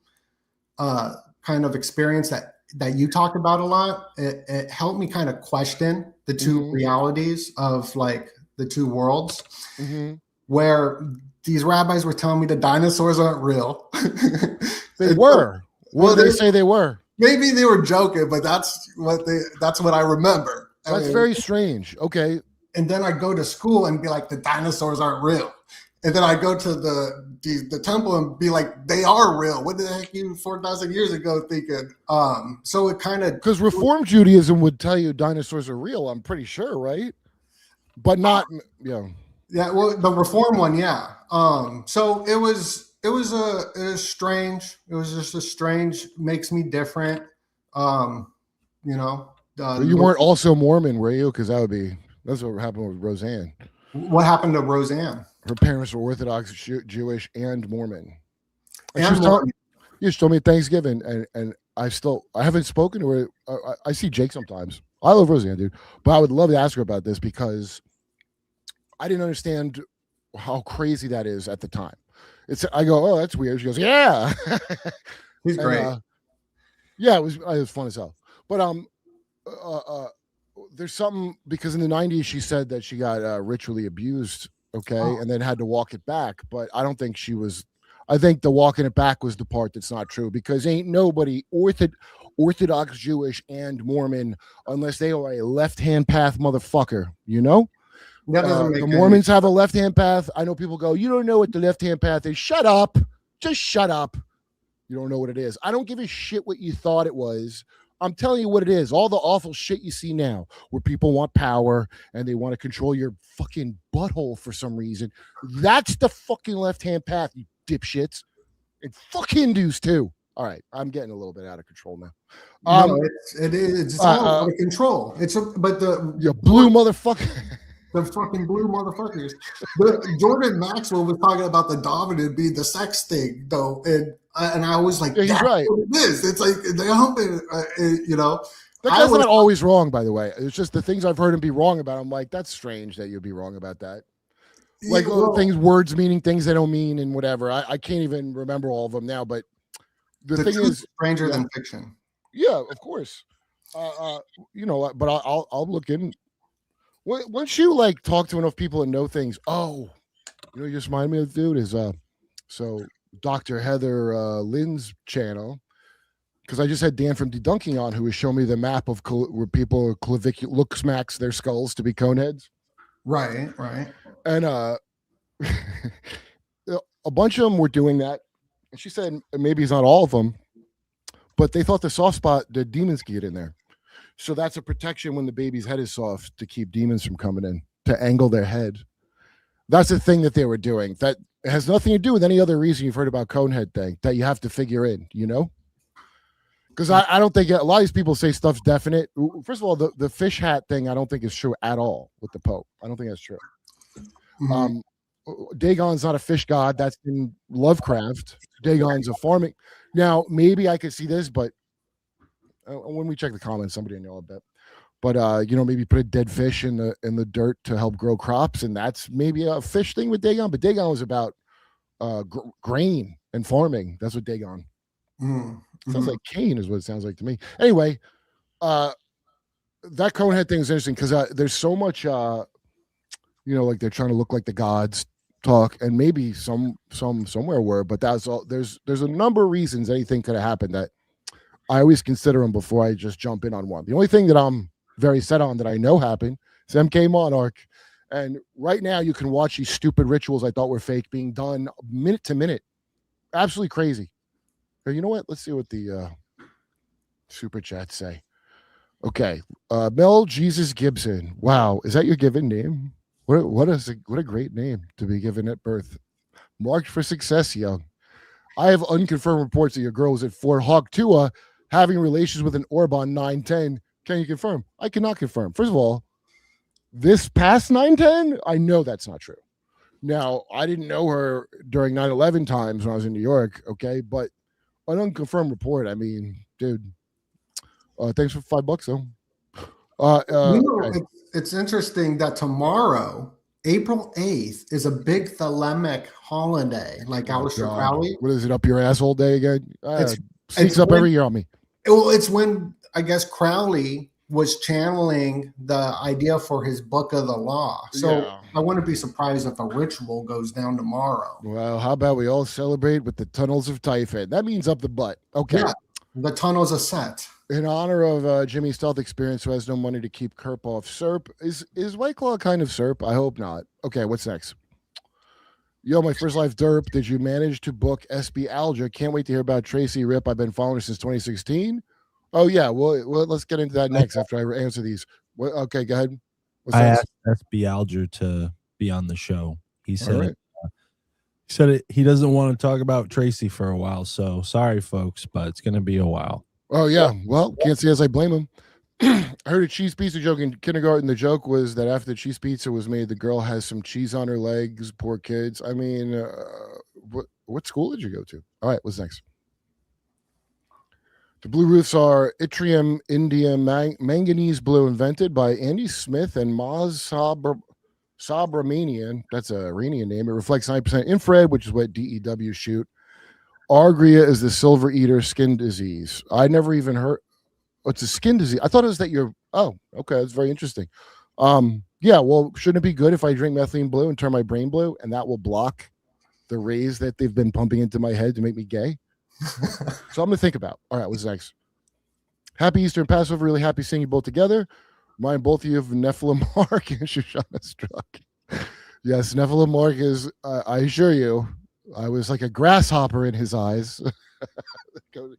kind of experience that you talk about a lot. It helped me kind of question the two realities of like the two worlds, where these rabbis were telling me the dinosaurs aren't real. They were. What did they say they were? Maybe they were joking, but that's what I remember. That's very strange. Okay. And then I go to school and be like, the dinosaurs aren't real. And then I go to the temple and be like, they are real. What the heck you 4,000 years ago thinking? So it kind of, because Reform Judaism would tell you dinosaurs are real. I'm pretty sure, right? But not, Yeah, well, the Reform one, yeah. So it was strange. It was just a strange, makes me different. You weren't also Mormon, were you? Because that's what happened with Roseanne. What happened to Roseanne? Her parents were Orthodox Jewish and Mormon. She told me at Thanksgiving, and I haven't spoken to her. I see Jake sometimes. I love Roseanne, dude, but I would love to ask her about this because I didn't understand how crazy that is at the time. I go, oh, that's weird. She goes, yeah. He's great. Yeah, it was fun as hell. But there's something, because in the 90s she said that she got ritually abused, and then had to walk it back. But I don't think she was. I think the walking it back was the part that's not true, because ain't nobody Orthodox Jewish and Mormon unless they are a left-hand path motherfucker, That doesn't make the Mormons have a left-hand path. I know people go, you don't know what the left-hand path is. Shut up. Just shut up. You don't know what it is. I don't give a shit what you thought it was. I'm telling you what it is. All the awful shit you see now, where people want power and they want to control your fucking butthole for some reason. That's the fucking left-hand path, you dipshits. And fuck Hindus too. All right, I'm getting a little bit out of control now. No, it's all out of control. You blue motherfucker. The fucking blue motherfuckers. But Jordan Maxwell was talking about the dominant being the sex thing, though, and I was like, yeah, he's right. What it is. It's like they hump it, you know. That guy's not always wrong, by the way. It's just the things I've heard him be wrong about. I'm like, that's strange that you'd be wrong about that. Like things, words meaning things they don't mean, and whatever. I can't even remember all of them now. But the thing is, stranger than fiction. Yeah, of course. You know, but I'll look in. Once you like talk to enough people and know things, you know, you just remind me of the dude is so Dr. Heather Lynn's channel, because I just had Dan from Debunking on, who was showing me the map of where people look smacks their skulls to be coneheads. Right. And a bunch of them were doing that. And she said maybe it's not all of them, but they thought the soft spot, the demons could get in there. So that's a protection when the baby's head is soft to keep demons from coming in, to angle their head. That's the thing that they were doing. That has nothing to do with any other reason you've heard about conehead thing that you have to figure in, you know? Because I don't think a lot of these people say stuff's definite. First of all, the fish hat thing I don't think is true at all with the Pope. I don't think that's true. Mm-hmm. Dagon's not a fish god. That's in Lovecraft. Dagon's a farming. Now, maybe I could see this, but when we check the comments, somebody I know a bit. But you know, maybe put a dead fish in the dirt to help grow crops, and that's maybe a fish thing with Dagon. But Dagon was about grain and farming. That's what Dagon. Sounds like Cain is what it sounds like to me. Anyway, that conehead thing is interesting because there's so much, you know, like they're trying to look like the gods talk, and maybe somewhere were, but that's all. There's a number of reasons anything could have happened that I always consider them before I just jump in on one. The only thing that I'm very set on that I know happened is MK Monarch, and right now you can watch these stupid rituals I thought were fake being done minute to minute. Absolutely crazy. You know what? Let's see what the super chats say. Okay, Mel Jesus Gibson. Wow, is that your given name? What a great name to be given at birth. Marked for success, young. I have unconfirmed reports that your girl was at Fort Hawk Tua having relations with an orb on 9/10. Can you confirm? I cannot confirm. First of all, this past 9/10, I know that's not true. Now, I didn't know her during 9/11 times when I was in New York, okay? But an unconfirmed report, I mean, dude, thanks for $5 though. Okay. It's interesting that tomorrow, April 8th, is a big Thelemic holiday, like Aleister Crowley. What is it, up your asshole day again? Sneaks up every year on me. Well, it's when, I guess, Crowley was channeling the idea for his Book of the Law. So I wouldn't be surprised if a ritual goes down tomorrow. Well, how about we all celebrate with the tunnels of Typhon? That means up the butt. Okay. Yeah, the tunnels are set. In honor of Jimmy's stealth experience, who has no money to keep Kurp off SERP. Is White Claw kind of SERP? I hope not. Okay, what's next? Yo, my first life Derp. Did you manage to book SB Alger? Can't wait to hear about Tracy Rip. I've been following her since 2016. Oh, yeah. Well, let's get into that next after I answer these. Okay, go ahead. I asked SB Alger to be on the show. He said he doesn't want to talk about Tracy for a while. So sorry, folks, but it's going to be a while. Oh, yeah. Well, can't see as I blame him. I heard a cheese pizza joke in kindergarten. The joke was that after the cheese pizza was made, the girl has some cheese on her legs. Poor kids. I mean, what school did you go to? All right, what's next? The blue roofs are yttrium indium manganese blue, invented by Andy Smith and Maz Sabramanian. That's a Iranian name. It reflects 9% infrared, which is what DEW shoot. Argria is the silver eater skin disease. I never even heard. It's a skin disease. I thought it was that you're. Oh, okay. That's very interesting. Yeah. Well, shouldn't it be good if I drink methylene blue and turn my brain blue, and that will block the rays that they've been pumping into my head to make me gay? So I'm gonna think about. All right. What's next? Happy Easter and Passover. Really happy seeing you both together. Mine, both of you have Nephilim Mark and Shoshana Struck. Yes, Nephilim Mark is. I assure you. I was like a grasshopper in his eyes. Go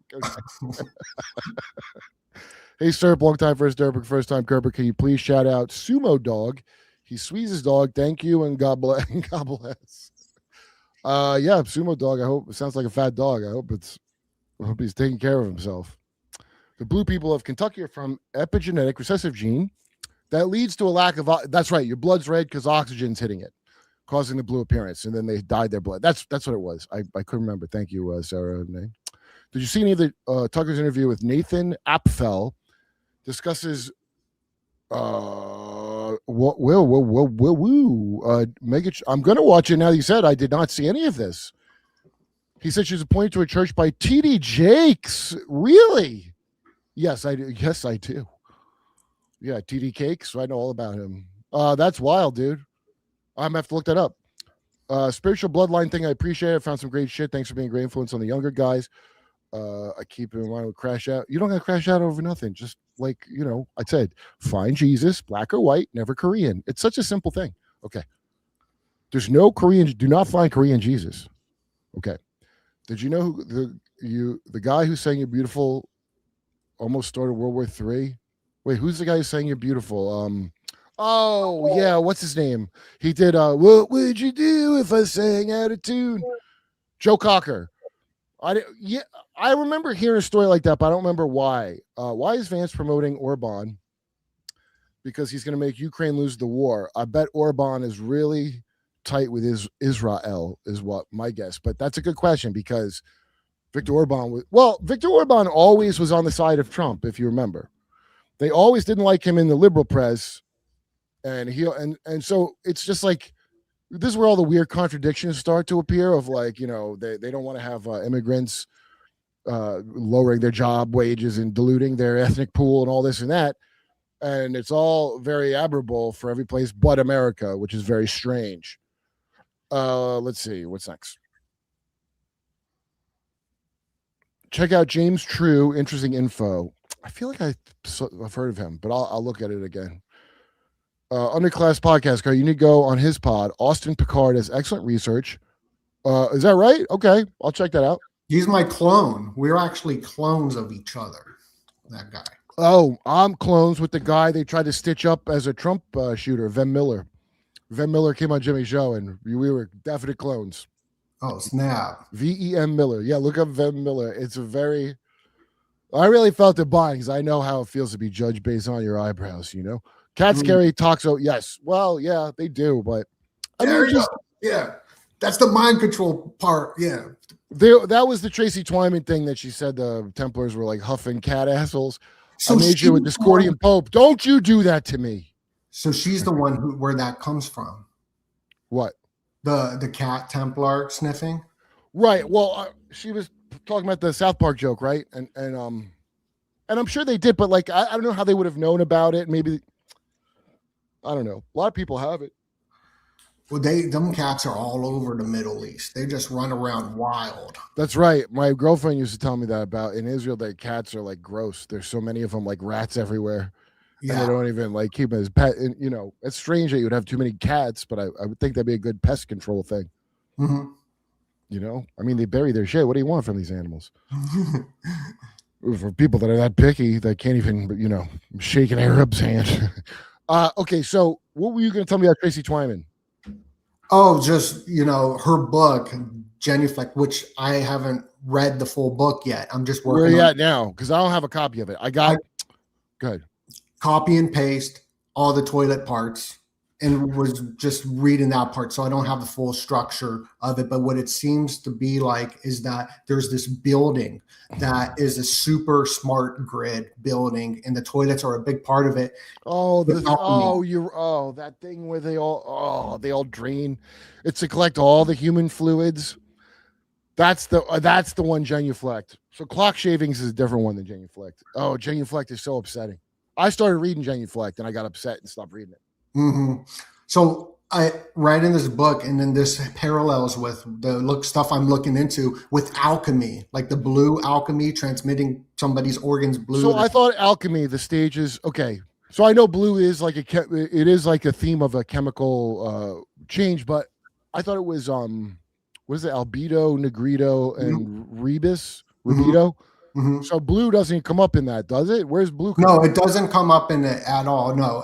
Hey, sir, long time first Derp, first time Kurp. Can you please shout out Sumo Dog? He squeezes his dog. Thank you and God bless. God bless. Yeah, Sumo Dog. I hope it sounds like a fat dog. I hope he's taking care of himself. The blue people of Kentucky are from epigenetic recessive gene. That leads to a lack of. That's right. Your blood's red because oxygen's hitting it, causing the blue appearance, and then they dyed their blood. That's what it was. I couldn't remember. Thank you, Sarah. Did you see any of the Tucker's interview with Nathan Apfel? Discusses I'm gonna watch it now. You said I did not see any of this. He said she was appointed to a church by TD Jakes. Really? Yes, I do. Yes, I do. Yeah, TD Cakes. I know all about him. That's wild, dude. I'm gonna have to look that up. Spiritual bloodline thing. I appreciate it. I found some great shit. Thanks for being a great influence on the younger guys. I keep in mind with crash out. You don't gotta crash out over nothing. Just like, I said, find Jesus, black or white, never Korean. It's such a simple thing. Okay. There's no Korean. Do not find Korean Jesus. Okay. Did you know the guy who sang "You're Beautiful" almost started World War III? Wait, who's the guy who's saying "You're Beautiful"? Oh yeah, what's his name? He did. What would you do if I sang out of tune? Joe Cocker. I remember hearing a story like that, but I don't remember why. Why is Vance promoting Orban? Because he's going to make Ukraine lose the war. I bet Orban is really tight with Israel, is what my guess. But that's a good question because Viktor Orban always was on the side of Trump, if you remember. They always didn't like him in the liberal press, and so it's just like this is where all the weird contradictions start to appear of like, they don't want to have immigrants lowering their job wages and diluting their ethnic pool and all this and that. And it's all very admirable for every place but America, which is very strange. Let's see. What's next? Check out James True. Interesting info. I feel like I've heard of him, but I'll look at it again. Underclass podcast guy, you need to go on his pod. Austin Picard has excellent research. Is that right? Okay, I'll check that out. He's my clone. We're actually clones of each other. That guy. Oh, I'm clones with the guy they tried to stitch up as a Trump shooter, Vem Miller. Vem Miller came on Jimmy's show, and we were definite clones. Oh, snap. VEM Miller. Yeah, look up Vem Miller. I really felt it buying because I know how it feels to be judged based on your eyebrows, Cat Scary talks. Oh, yes. Well, yeah, they do, but yeah, that's the mind control part. Yeah, that was the Tracy Twyman thing that she said the Templars were like huffing cat assholes. So I made you a Discordian Pope. Don't you do that to me. So she's the one where that comes from. What? The cat Templar sniffing. Right. Well, she was talking about the South Park joke, right? And I'm sure they did, but like I don't know how they would have known about it. Maybe. I don't know. A lot of people have it. Well, them cats are all over the Middle East. They just run around wild. That's right. My girlfriend used to tell me that about in Israel, that cats are like gross. There's so many of them, like rats everywhere. Yeah. And they don't even like keep them as pet. And, it's strange that you would have too many cats, but I would think that'd be a good pest control thing. Mm-hmm. I mean, they bury their shit. What do you want from these animals? For people that are that picky, that can't even, shake an Arab's hand. Okay, so what were you going to tell me about Tracy Twyman? Oh, just, her book, Genuflect, which I haven't read the full book yet. I'm just working on it. Where are you at now? Because I don't have a copy of it. Good. Copy and paste all the toilet parts and was just reading that part. So I don't have the full structure of it. But what it seems to be like is that there's this building that is a super smart grid building, and the toilets are a big part of it. That thing where they all drain. It's to collect all the human fluids. That's the one, genuflect. So clock shavings is a different one than genuflect. Oh, genuflect is so upsetting. I started reading genuflect and I got upset and stopped reading it. Mm-hmm. So I write in this book, and then this parallels with the stuff I'm looking into with alchemy, like the blue alchemy, transmitting somebody's organs blue. So I thought alchemy, the stages. Okay, so I know blue is like it is like a theme of a chemical change, but I thought it was what is it, albedo, negrito, and rebus, rubido. Mm-hmm. So blue doesn't come up in that, does it? Where's blue? No, it doesn't come up in it at all. No.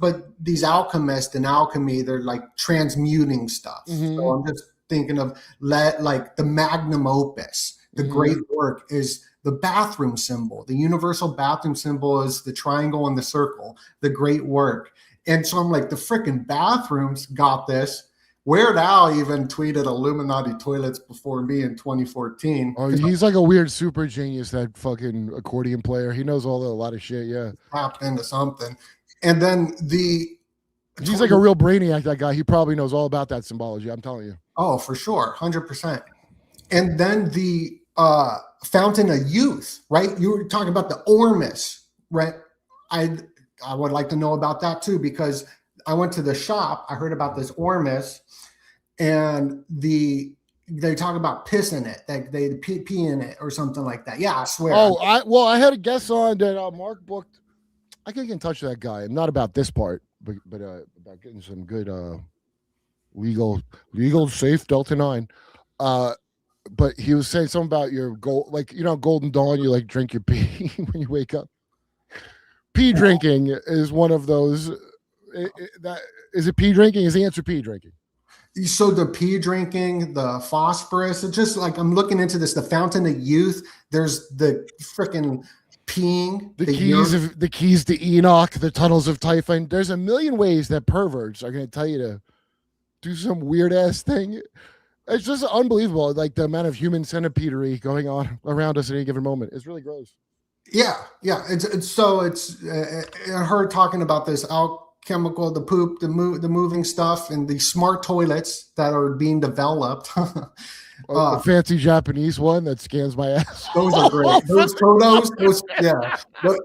But these alchemists and alchemy, they're like transmuting stuff. Mm-hmm. So I'm just thinking of like the magnum opus, the great work is the bathroom symbol. The universal bathroom symbol is the triangle and the circle, the great work. And so I'm like, the freaking bathrooms got this. Weird Al even tweeted Illuminati toilets before me in 2014. Oh, he's like a weird super genius, that fucking accordion player. He knows a lot of shit, yeah. Tapped into something. And then he's like a real brainiac, that guy. He probably knows all about that symbology, I'm telling you. Oh, for sure, 100%. And then the Fountain of Youth, right? You were talking about the Ormus, right? I would like to know about that too, because I went to the shop, I heard about this Ormus, and they talk about piss in it, like they pee in it or something like that. Yeah, I swear. Oh, I had a guess on that. Mark booked. I can get in touch with that guy. Not about this part, but about getting some good legal safe Delta 9. But he was saying something about your gold, like, you know, Golden Dawn, you like drink your pee when you wake up. Pee drinking is one of those. Is it pee drinking? Is the answer pee drinking? So the pee drinking, the phosphorus, it's just like, I'm looking into this, the Fountain of Youth. There's the freaking peeing, the keys to Enoch, the tunnels of Typhon. There's a million ways that perverts are going to tell you to do some weird ass thing. It's just unbelievable, like the amount of human centipedery going on around us at any given moment. It's really gross. Yeah. It's her talking about this alchemical, the poop, the moving stuff, and the smart toilets that are being developed. The fancy Japanese one that scans my ass. Those are great. Those photos, yeah. But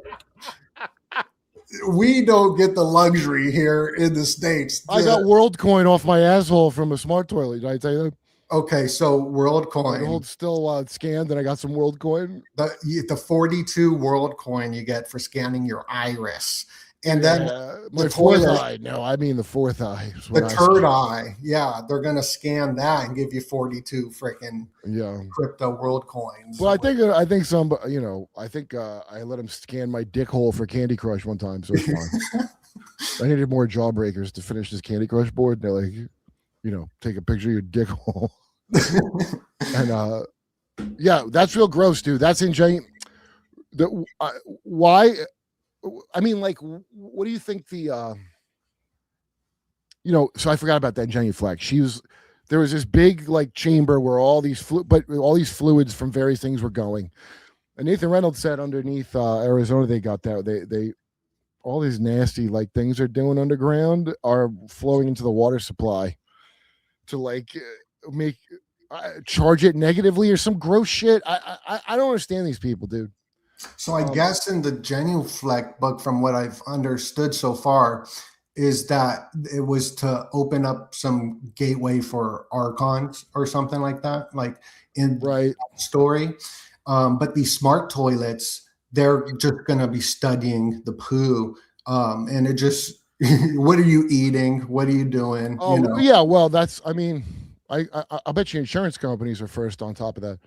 we don't get the luxury here in the States. I got WorldCoin off my asshole from a smart toilet. Did I tell you that? Okay, so WorldCoin. Still scanned, and I got some WorldCoin. The 42 WorldCoin you get for scanning your iris. And then my fourth eye. No, I mean the fourth eye. The third eye. Yeah, they're going to scan that and give you 42 freaking crypto WorldCoins. Well, I think some, you know, I let him scan my dick hole for Candy Crush one time, so it's fine. I needed more jawbreakers to finish this Candy Crush board. They're like, you know, take a picture of your dick hole. And yeah, that's real gross, dude. That's ingenious. Why? I mean, like, what do you think the you know, so I forgot about that genuflex. There was this big like chamber where all these fluids from various things were going. And Nathan Reynolds said underneath Arizona, they got that they all these nasty like things they're doing underground are flowing into the water supply to like make charge it negatively or some gross shit. I don't understand these people, dude. So I guess in the genuflect book, from what I've understood so far, is that it was to open up some gateway for archons or something like that, like in that story. But these smart toilets, they're just going to be studying the poo. And it just, what are you eating? What are you doing? Oh, you know? Yeah. Well, that's, I mean, I bet you insurance companies are first on top of that.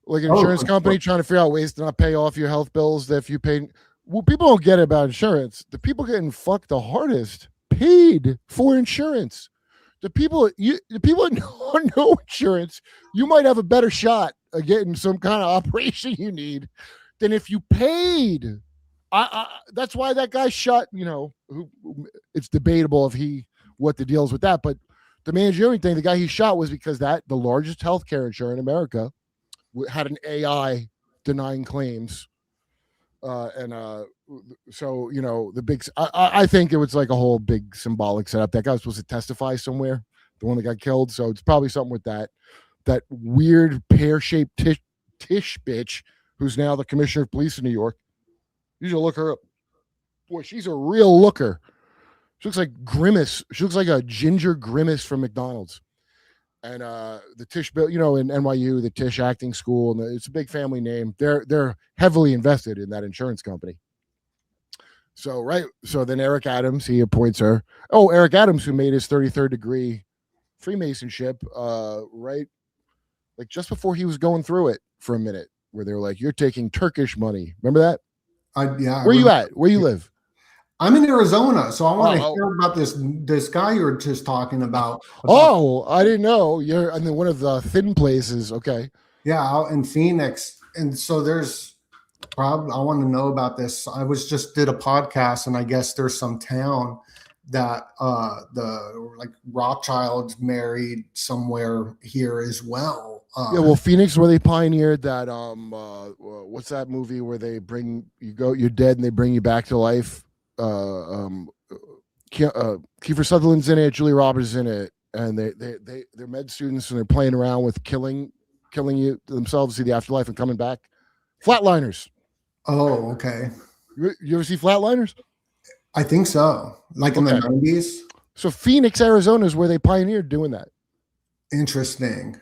Like an insurance company trying to figure out ways to not pay off your health bills that if you pay. Well, people don't get it about insurance. The people getting fucked the hardest paid for insurance. The people that no insurance, you might have a better shot of getting some kind of operation you need than if you paid. That's why that guy shot. You know, it's debatable if what the deal is with that, but the managerial thing, the guy he shot was because the largest healthcare insurer in America had an AI denying claims. So, you know, I think it was like a whole big symbolic setup. That guy was supposed to testify somewhere, the one that got killed. So it's probably something with that weird pear-shaped Tish bitch, who's now the commissioner of police in New York. You should look her up. Boy, she's a real looker. She looks like Grimace. She looks like a ginger Grimace from McDonald's. And the Tish, you know, in NYU, the Tish acting school, and it's a big family name. They're heavily invested in that insurance company. So then Eric Adams, he appoints her. Oh, Eric Adams, who made his 33rd degree Freemasonship, right? Like just before he was going through it for a minute, where they were like, "You're taking Turkish money." Remember that? Yeah. Where you at? Where you live? I'm in Arizona, so I want to hear about this guy you were just talking about. Oh, I didn't know. You're in one of the thin places. Okay. Yeah, out in Phoenix. and so there's probably, I want to know about this. I did a podcast, and I guess there's some town that the like Rothschilds married somewhere here as well. Yeah, well, Phoenix, where they pioneered that what's that movie where they you're dead and they bring you back to life? Kiefer Sutherland's in it, Julia Roberts is in it, and they're med students and they're playing around with killing you themselves to the afterlife and coming back. Flatliners. Oh, okay. You ever see Flatliners? I think so. Like in the 90s. So Phoenix, Arizona is where they pioneered doing that. Interesting.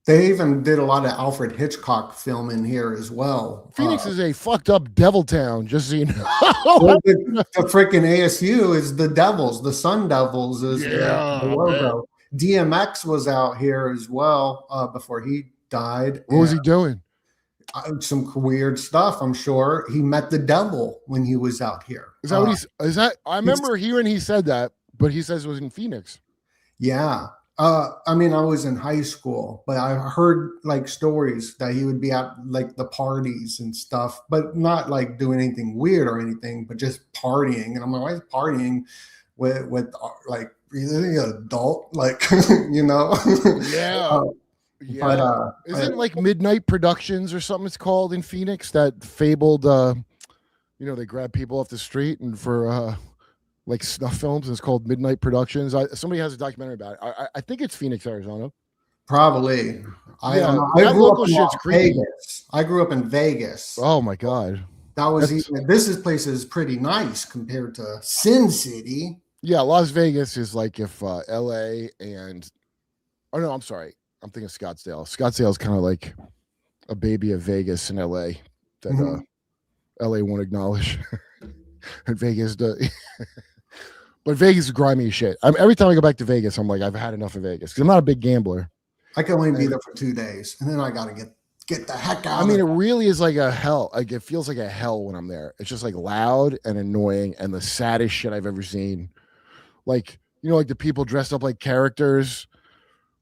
They even did a lot of Alfred Hitchcock film in here as well. Phoenix is a fucked up devil town, just so you know. The freaking ASU is the Devils, the Sun Devils is the logo. DMX was out here as well before he died. What was he doing? Some weird stuff, I'm sure. He met the devil when he was out here. Is that what I remember hearing he said that, but he says it was in Phoenix. Yeah. I mean, I was in high school, but I heard like stories that he would be at like the parties and stuff, but not like doing anything weird or anything, but just partying. And I'm like, why is partying with like an adult? Like, you know? Yeah. Yeah. But isn't like Midnight Productions or something it's called in Phoenix, that fabled they grab people off the street and for like snuff films, and it's called Midnight Productions. Somebody has a documentary about it. I think it's Phoenix, Arizona. Probably. I grew up in Vegas. I grew up in Vegas. Oh my God. This place is pretty nice compared to Sin City. Yeah, Las Vegas is like if LA and I'm sorry. I'm thinking Scottsdale. Scottsdale is kind of like a baby of Vegas in LA that LA won't acknowledge. And Vegas does. But Vegas is grimy as shit. Every time I go back to Vegas, I'm like, I've had enough of Vegas because I'm not a big gambler. I can only be there for 2 days, and then I got to get the heck out. I mean, it really is like a hell. Like it feels like a hell when I'm there. It's just like loud and annoying and the saddest shit I've ever seen. Like, like the people dressed up like characters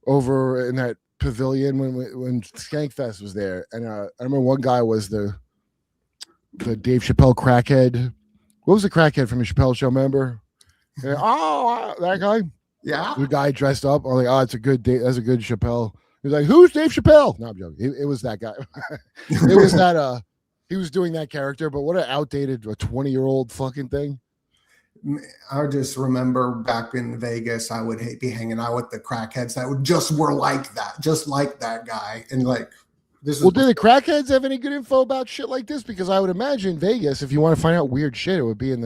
over in that pavilion when Skankfest was there, and I remember one guy was the Dave Chappelle crackhead. What was the crackhead from the Chappelle show? Remember? That guy. Yeah, the guy dressed up. I'm like, that's a good Chappelle. He's like, who's Dave Chappelle? No, I'm joking. It was that guy. It was that. He was doing that character, but what an outdated, 20-year-old fucking thing. I just remember back in Vegas, I would be hanging out with the crackheads that were like that, just like that guy. And like, this. Well, do the crackheads have any good info about shit like this? Because I would imagine Vegas, if you want to find out weird shit, it would be in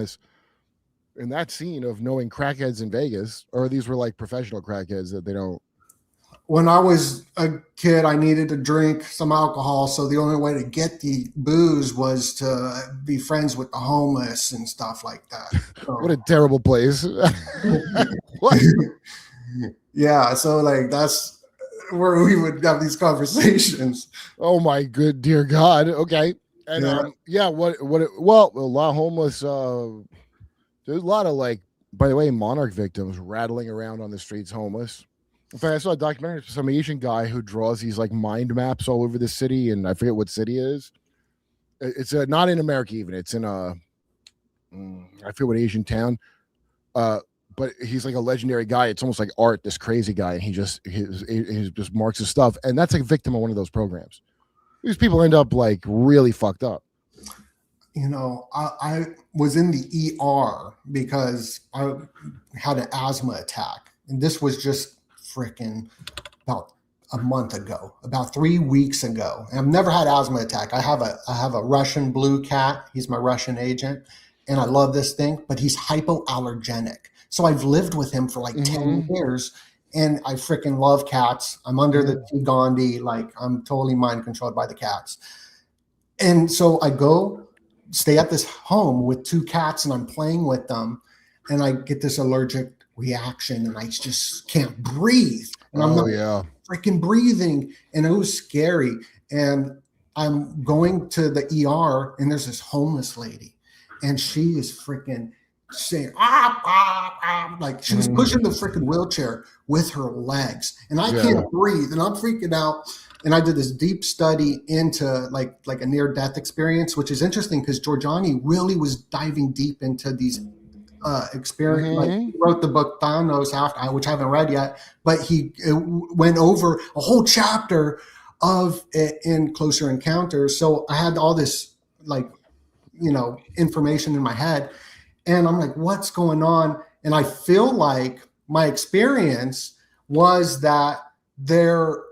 that scene of knowing crackheads in Vegas, or these were like professional crackheads that they don't. When I was a kid, I needed to drink some alcohol. So the only way to get the booze was to be friends with the homeless and stuff like that. So. What a terrible place. What? Yeah. So like, that's where we would have these conversations. Oh my good dear God. Okay. And a lot of homeless, there's a lot of like, by the way, monarch victims rattling around on the streets homeless. In fact, I saw a documentary of some Asian guy who draws these like mind maps all over the city, and I forget what city it is. It's not in America even. It's in I forget what Asian town. But he's like a legendary guy. It's almost like art, this crazy guy, and he just marks his stuff, and that's like a victim of one of those programs. These people end up like really fucked up. I was in the ER because I had an asthma attack, and this was just freaking about a month ago, about 3 weeks ago. And I've never had asthma attack. I have a Russian blue cat. He's my Russian agent, and I love this thing, but he's hypoallergenic. So I've lived with him for like 10 years, and I freaking love cats. I'm under the T. Gandhi, like I'm totally mind controlled by the cats. And so I go stay at this home with 2 cats, and I'm playing with them, and I get this allergic reaction, and I just can't breathe, and I'm not freaking breathing, and it was scary. And I'm going to the ER, and there's this homeless lady, and she is freaking saying like she was pushing the freaking wheelchair with her legs, and I can't breathe, and I'm freaking out. and I did this deep study into like a near-death experience, which is interesting because Giorgiani really was diving deep into these experience. Like, he wrote the book Thanos, which I haven't read yet, but he went over a whole chapter of it in Closer Encounters. So I had all this information in my head, and I'm like, what's going on? And I feel like my experience was that there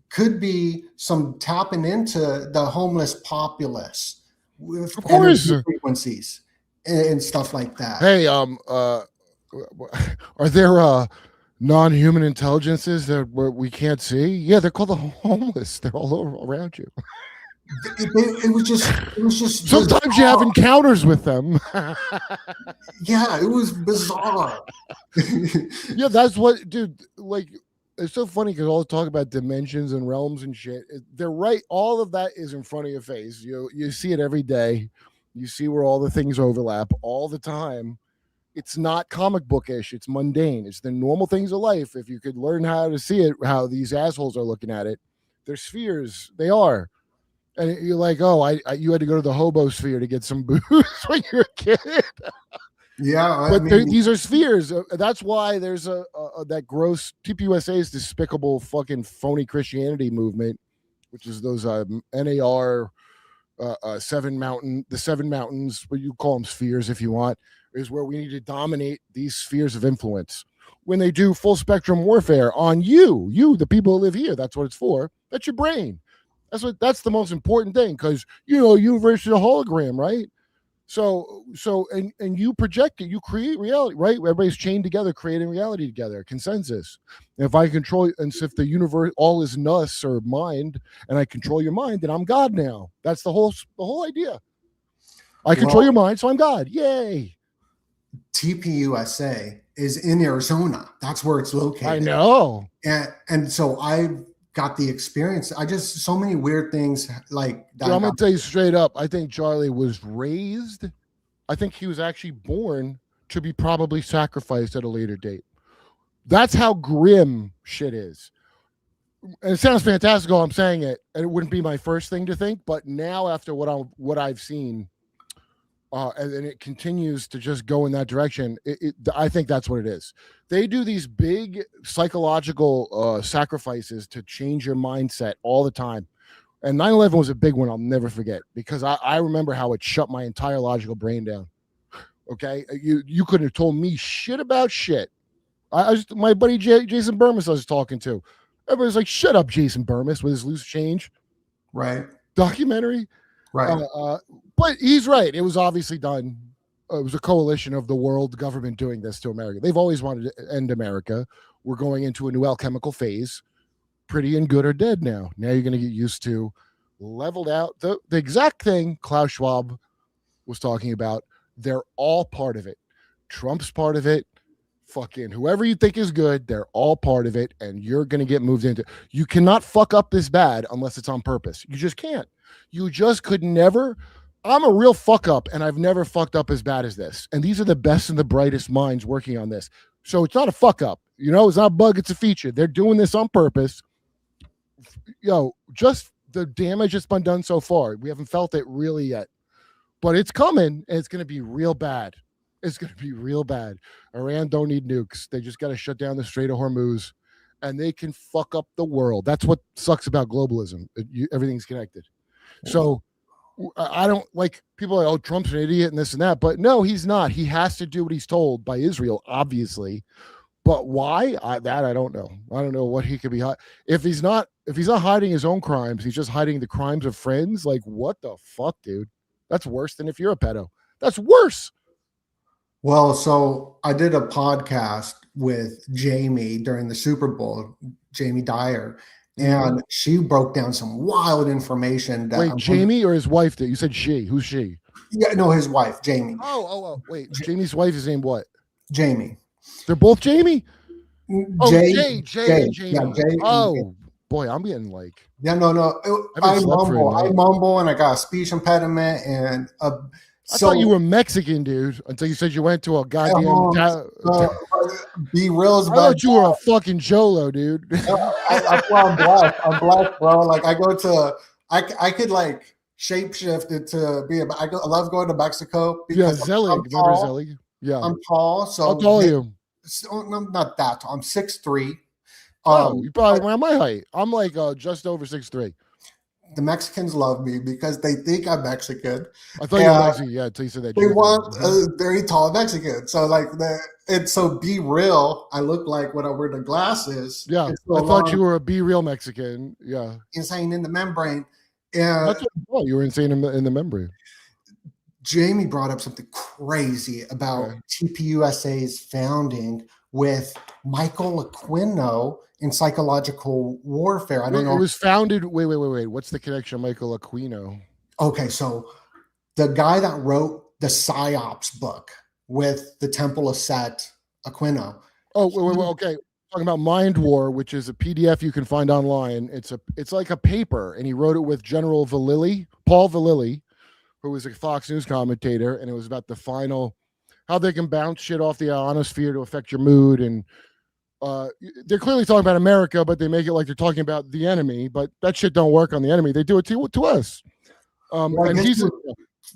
could be some tapping into the homeless populace with energy frequencies and stuff like that. Hey, are there non-human intelligences that we can't see? Yeah, they're called the homeless. They're all over around you. It was just sometimes bizarre. You have encounters with them. Yeah, it was bizarre. Yeah, that's what, dude, like, it's so funny because all the talk about dimensions and realms and shit, they're right. All of that is in front of your face. You see it every day. You see where all the things overlap all the time. It's not comic bookish. It's mundane. It's the normal things of life. If you could learn how to see it, how these assholes are looking at it, they're spheres. They are. And you're like, oh, you had to go to the hobo sphere to get some booze when you're a kid. Yeah, but these are spheres. That's why there's that gross TPUSA's despicable fucking phony Christianity movement, which is those NAR the seven mountains, but you call them spheres if you want, is where we need to dominate these spheres of influence. When they do full spectrum warfare on you, the people who live here, that's what it's for. That's your brain. That's the most important thing, because universe is a hologram, right? So and you project it, you create reality, right? Everybody's chained together, creating reality together, consensus. And if I control, and if the universe all is us or mind, and I control your mind, then I'm God now. That's the whole idea. I control your mind, so I'm God. Yay! TPUSA is in Arizona. That's where it's located. I know. And so I got the experience. So many weird things like that. I'm gonna tell you straight up, I think Charlie was raised, I think he was actually born to be probably sacrificed at a later date. That's how grim shit is. And it sounds fantastical, I'm saying it, and it wouldn't be my first thing to think, but now after what I've seen, and it continues to just go in that direction, I think that's what it is. They do these big psychological sacrifices to change your mindset all the time. And 9/11 was a big one I'll never forget, because I remember how it shut my entire logical brain down. Okay? You couldn't have told me shit about shit. My buddy Jason Burmis I was talking to. Everybody's like, shut up, Jason Burmis, with his Loose Change. Right. Documentary. Right. But he's right. It was obviously done. It was a coalition of the world government doing this to America. They've always wanted to end America. We're going into a new alchemical phase. Pretty and good are dead now. Now you're going to get used to leveled out. The exact thing Klaus Schwab was talking about. They're all part of it. Trump's part of it. Fucking whoever you think is good, they're all part of it. And you're going to get moved into. You cannot fuck up this bad unless it's on purpose. You just can't. You just could never. I'm a real fuck up, and I've never fucked up as bad as this. And these are the best and the brightest minds working on this. So it's not a fuck up. It's not a bug, it's a feature. They're doing this on purpose. Just the damage that's been done so far. We haven't felt it really yet. But it's coming, and it's going to be real bad. It's going to be real bad. Iran don't need nukes. They just got to shut down the Strait of Hormuz, and they can fuck up the world. That's what sucks about globalism. Everything's connected. So I don't like people like, oh, Trump's an idiot and this and that. But no, he's not. He has to do what he's told by Israel, obviously. But why? I don't know. I don't know what he could be. If he's not hiding his own crimes, he's just hiding the crimes of friends. Like, what the fuck, dude? That's worse than if you're a pedo. That's worse. Well, so I did a podcast with Jamie during the Super Bowl, Jamie Dyer, and she broke down some wild information. Wait, Jamie or his wife? You said she. Who's she? Yeah, no, his wife, Jamie. Oh, wait. Jamie's wife is named what? Jamie. They're both Jamie? Jay and Jamie. Yeah, Jay. Oh, boy, I'm getting like. Yeah, no. I mumble and I got a speech impediment, and I thought you were Mexican, dude, until you said you went to a goddamn. Be real. I thought you were a fucking cholo, dude. I'm blessed. I'm blessed, bro. Like I go to, I could like shapeshift it to be. I love going to Mexico because Zelig. Remember Zelig? Yeah, I'm tall. So how tall are you? So, I'm not that tall. I'm 6'3". You probably around my height. I'm like just over 6'3". The Mexicans love me because they think I'm Mexican. I thought you were Mexican. Yeah, until you said that. They want a very tall Mexican. So like so be real. I look like when I wear the glasses. Yeah, I thought you were a be real Mexican. Yeah, insane in the membrane. And that's what you were insane in the membrane. Jamie brought up something crazy about TPUSA's founding with Michael Aquino in psychological warfare. I don't know. It was founded. Wait. What's the connection, Michael Aquino? Okay, so the guy that wrote the PsyOps book with the Temple of Set, Aquino. Oh, wait, okay. Talking about Mind War, which is a PDF you can find online. It's like a paper, and he wrote it with General Paul Vallely, who was a Fox News commentator, and it was about the final, how they can bounce shit off the ionosphere to affect your mood. And they're clearly talking about America, but they make it like they're talking about the enemy. But that shit don't work on the enemy. They do it to us. And he's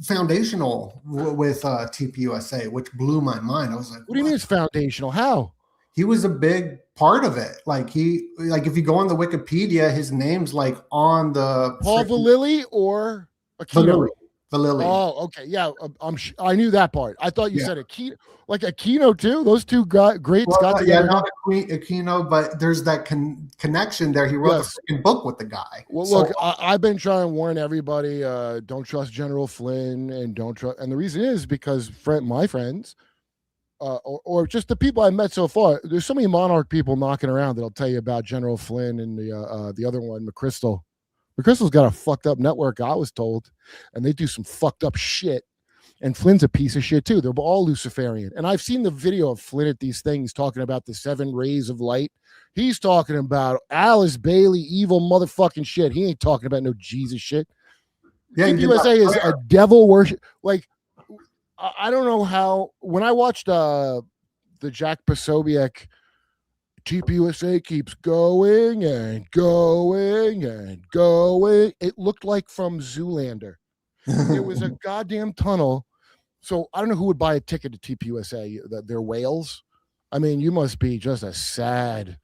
foundational with TPUSA, which blew my mind. I was like, "What do you mean it's foundational? How?" He was a big part of it. Like if you go on the Wikipedia, his name's like on the Paul Vallely or Aquino. Vallely. Oh, okay, yeah. I knew that part. I thought you said Aquino, like Aquino too. Those two greats got together. Yeah, not Aquino, but there's that connection there. He wrote a freaking book with the guy. Well, look, I've been trying to warn everybody: don't trust General Flynn, and don't trust. And the reason is because my friends, or just the people I met so far, there's so many monarch people knocking around that'll tell you about General Flynn and the other one, McChrystal. McChrystal's got a fucked up network, I was told, and they do some fucked up shit. And Flynn's a piece of shit too. They're all Luciferian. And I've seen the video of Flynn at these things talking about the 7 rays of light. He's talking about Alice Bailey, evil motherfucking shit. He ain't talking about no Jesus shit. Yeah, TPUSA is a devil worship. Like, I don't know how. When I watched the Jack Posobiec, TPUSA keeps going and going and going. It looked like from Zoolander. It was a goddamn tunnel. So I don't know who would buy a ticket to TPUSA. They're whales. I mean, you must be just a sad,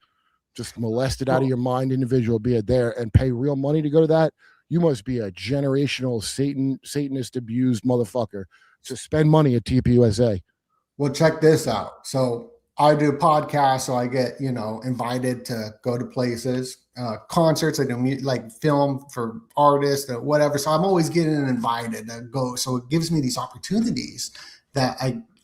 just molested out of your mind individual, be it there and pay real money to go to that. You must be a generational Satanist abused motherfucker to spend money at TPUSA. Well, check this out. So I do podcasts, so I get, invited to go to places, concerts. I do like film for artists or whatever. So I'm always getting invited to go. So it gives me these opportunities that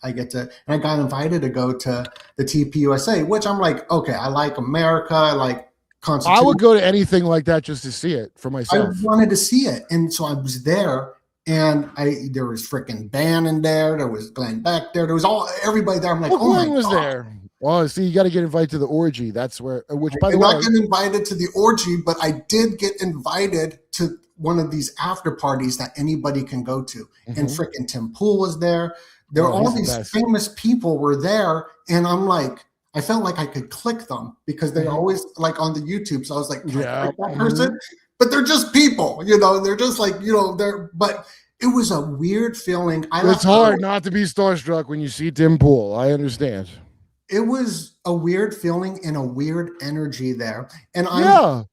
I get to, and I got invited to go to the TPUSA, which I'm like, okay, I like America. I like Constitution. I would go to anything like that just to see it for myself. I wanted to see it. And so I was there. And there was freaking Bannon there. There was Glenn Beck there. There was everybody there. I'm like, Glenn was there. Well, see, you got to get invited to the orgy. That's where. Which, by the way, I'm not getting invited to the orgy, but I did get invited to one of these after parties that anybody can go to. Mm-hmm. And freaking Tim Pool was there. There were all these famous people were there, and I'm like, I felt like I could click them because they're always like on the YouTube. So I was like, that person. But they're just people, they're just like, but it was a weird feeling. It's hard not to be starstruck when you see Tim Pool. I understand. It was a weird feeling and a weird energy there. And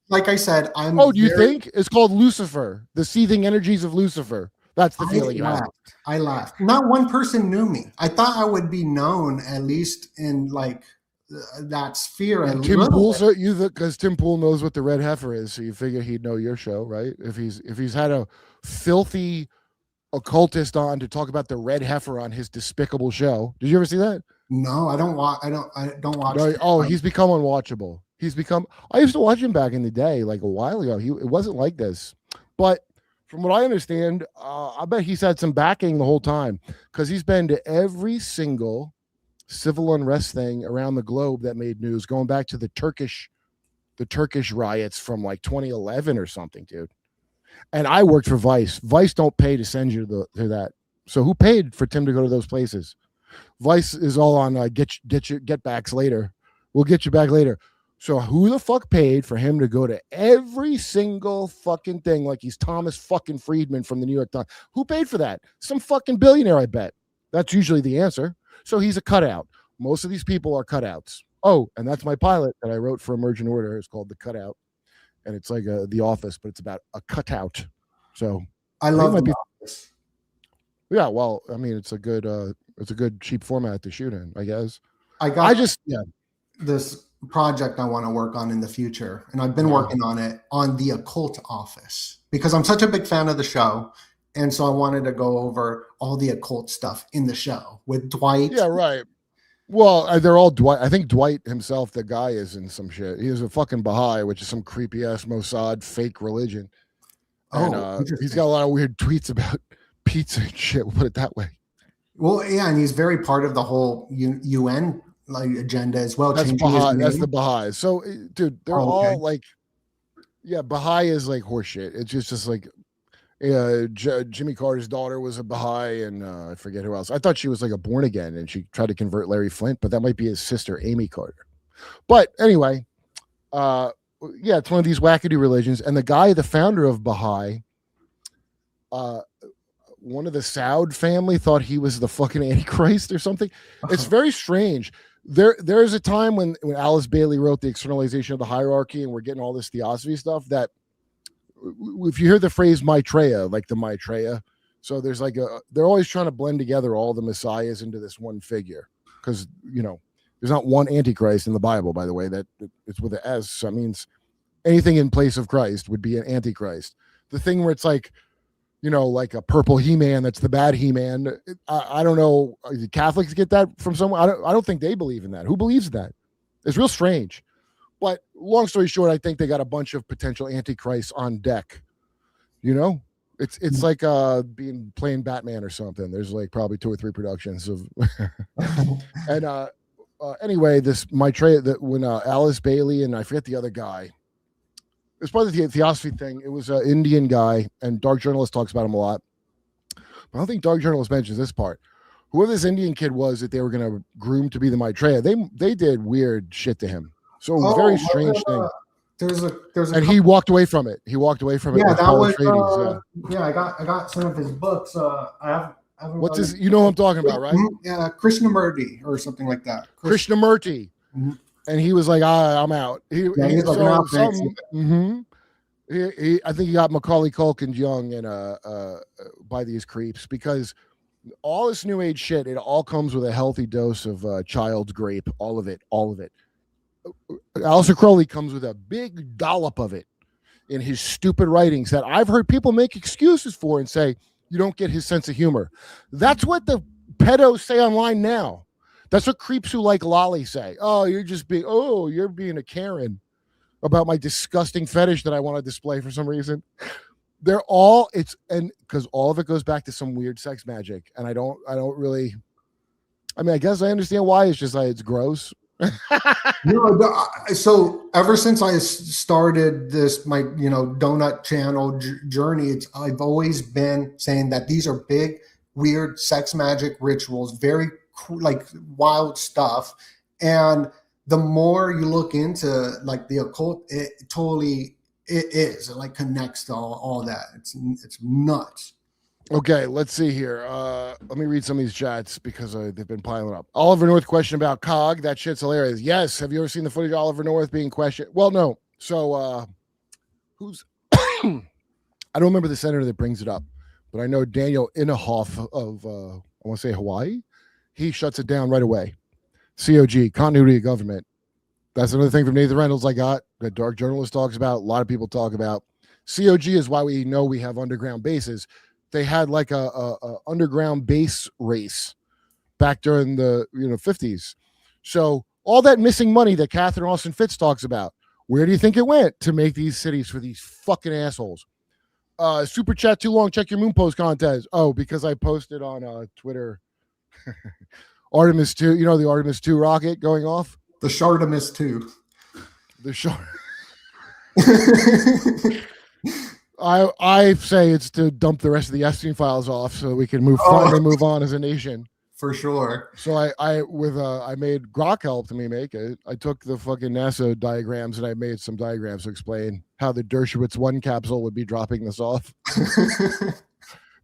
like I said, do you think? It's called Lucifer, the seething energies of Lucifer. That's the feeling you have. I laughed. Not one person knew me. I thought I would be known at least in like that sphere. And Tim Pool, because Tim Pool knows what the red heifer is, so you figure he'd know your show, right? If he's had a filthy occultist on to talk about the red heifer on his despicable show. Did you ever see that? No, I don't watch. I don't watch. No, he's become unwatchable. I used to watch him back in the day, like a while ago. It wasn't like this, but from what I understand, I bet he's had some backing the whole time because he's been to every single civil unrest thing around the globe that made news, going back to the Turkish riots from like 2011 or something, dude. And I worked for Vice. Vice don't pay to send you to that. So who paid for Tim to go to those places? Vice is all on get backs later. We'll get you back later. So who the fuck paid for him to go to every single fucking thing like he's Thomas fucking Friedman from the New York Times? Who paid for that? Some fucking billionaire, I bet. That's usually the answer. So he's a cutout. Most of these people are cutouts. Oh, and that's my pilot that I wrote for Emergent Order. It's called The Cutout. And it's like The Office, but it's about a cutout. So I love The Office. Yeah, well, I mean, it's a good cheap format to shoot in, I guess. This project I want to work on in the future, and I've been working on it on the Occult Office because I'm such a big fan of the show, and so I wanted to go over all the occult stuff in the show with Dwight. Yeah, right. Well, they're all Dwight. I think Dwight himself, the guy, is in some shit. He is a fucking Baha'i, which is some creepy ass Mossad fake religion. And he's got a lot of weird tweets about pizza and shit. We'll put it that way. Well, yeah, and he's very part of the whole UN agenda as well. That's Baha'i. That's the Baha'i. So, dude, they're all like, yeah, Baha'i is like horseshit. It's just like, Jimmy Carter's daughter was a Baha'i, and I forget who else. I thought she was like a born again, and she tried to convert Larry Flint, but that might be his sister, Amy Carter. But anyway, yeah, it's one of these wackadoo religions, and the guy, the founder of Baha'i, one of the Saud family thought he was the fucking Antichrist or something. It's very strange. There's a time when Alice Bailey wrote The Externalization of the Hierarchy, and we're getting all this Theosophy stuff, that if you hear the phrase Maitreya, like the Maitreya, so there's like they're always trying to blend together all the messiahs into this one figure, because there's not one Antichrist in the Bible, by the way. That it's with an S, so that means anything in place of Christ would be an Antichrist. The thing where it's like, like a purple He-Man, that's the bad He-Man. I don't know. The Catholics get that from someone. I don't think they believe in that. Who believes in that? It's real strange. But long story short, I think they got a bunch of potential antichrists on deck. It's like playing Batman or something. There's like probably 2 or 3 productions of. And anyway, this Maitreya, that when Alice Bailey and I forget the other guy. It's part of the Theosophy thing. It was an Indian guy, and Dark Journalist talks about him a lot. But I don't think Dark Journalist mentions this part. Whoever this Indian kid was that they were going to groom to be the Maitreya, they did weird shit to him. So very strange thing. There's and he walked away from it. Yeah, that was. Yeah, I got some of his books. I haven't. What's his? You know what I'm talking about, right? Yeah, Krishnamurti or something like that. Krishnamurti. Mm-hmm. And he was like, I'm out. I think he got Macaulay Culkin young and by these creeps, because all this new age shit, it all comes with a healthy dose of child's grape. All of it. Aleister Crowley comes with a big dollop of it in his stupid writings that I've heard people make excuses for and say, you don't get his sense of humor. That's what the pedos say online now. That's what creeps who like lolly say. Oh, you're being a Karen about my disgusting fetish that I want to display for some reason. They're all because all of it goes back to some weird sex magic. And I don't really, I guess I understand why. It's just like, it's gross. So ever since I started this, my donut channel journey, I've always been saying that these are big, weird sex magic rituals, very like wild stuff, and the more you look into like the occult, it like connects to all that. It's nuts. Okay, let's see here. Let me read some of these chats because they've been piling up. Oliver North question about COG. That shit's hilarious. Yes. Have you ever seen the footage of Oliver North being questioned? Well, no. So who's I don't remember the senator that brings it up, but I know Daniel Inhofe of I want to say Hawaii. He shuts it down right away. COG, continuity of government. That's another thing from Nathan Reynolds I got that Dark Journalist talks about. A lot of people talk about. COG is why we know we have underground bases. They had like a underground base race back during the 50s. So all that missing money that Catherine Austin Fitz talks about, where do you think it went to make these cities for these fucking assholes? Super chat too long. Check your moon post contest. Oh, because I posted on Twitter. Artemis 2, the Artemis 2 rocket going off? The Shartimus 2. The Shard. I say it's to dump the rest of the Epstein files off so we can finally move on as a nation. For sure. So I made Grok helped me make it. I took the fucking NASA diagrams and I made some diagrams to explain how the Dershowitz 1 capsule would be dropping this off.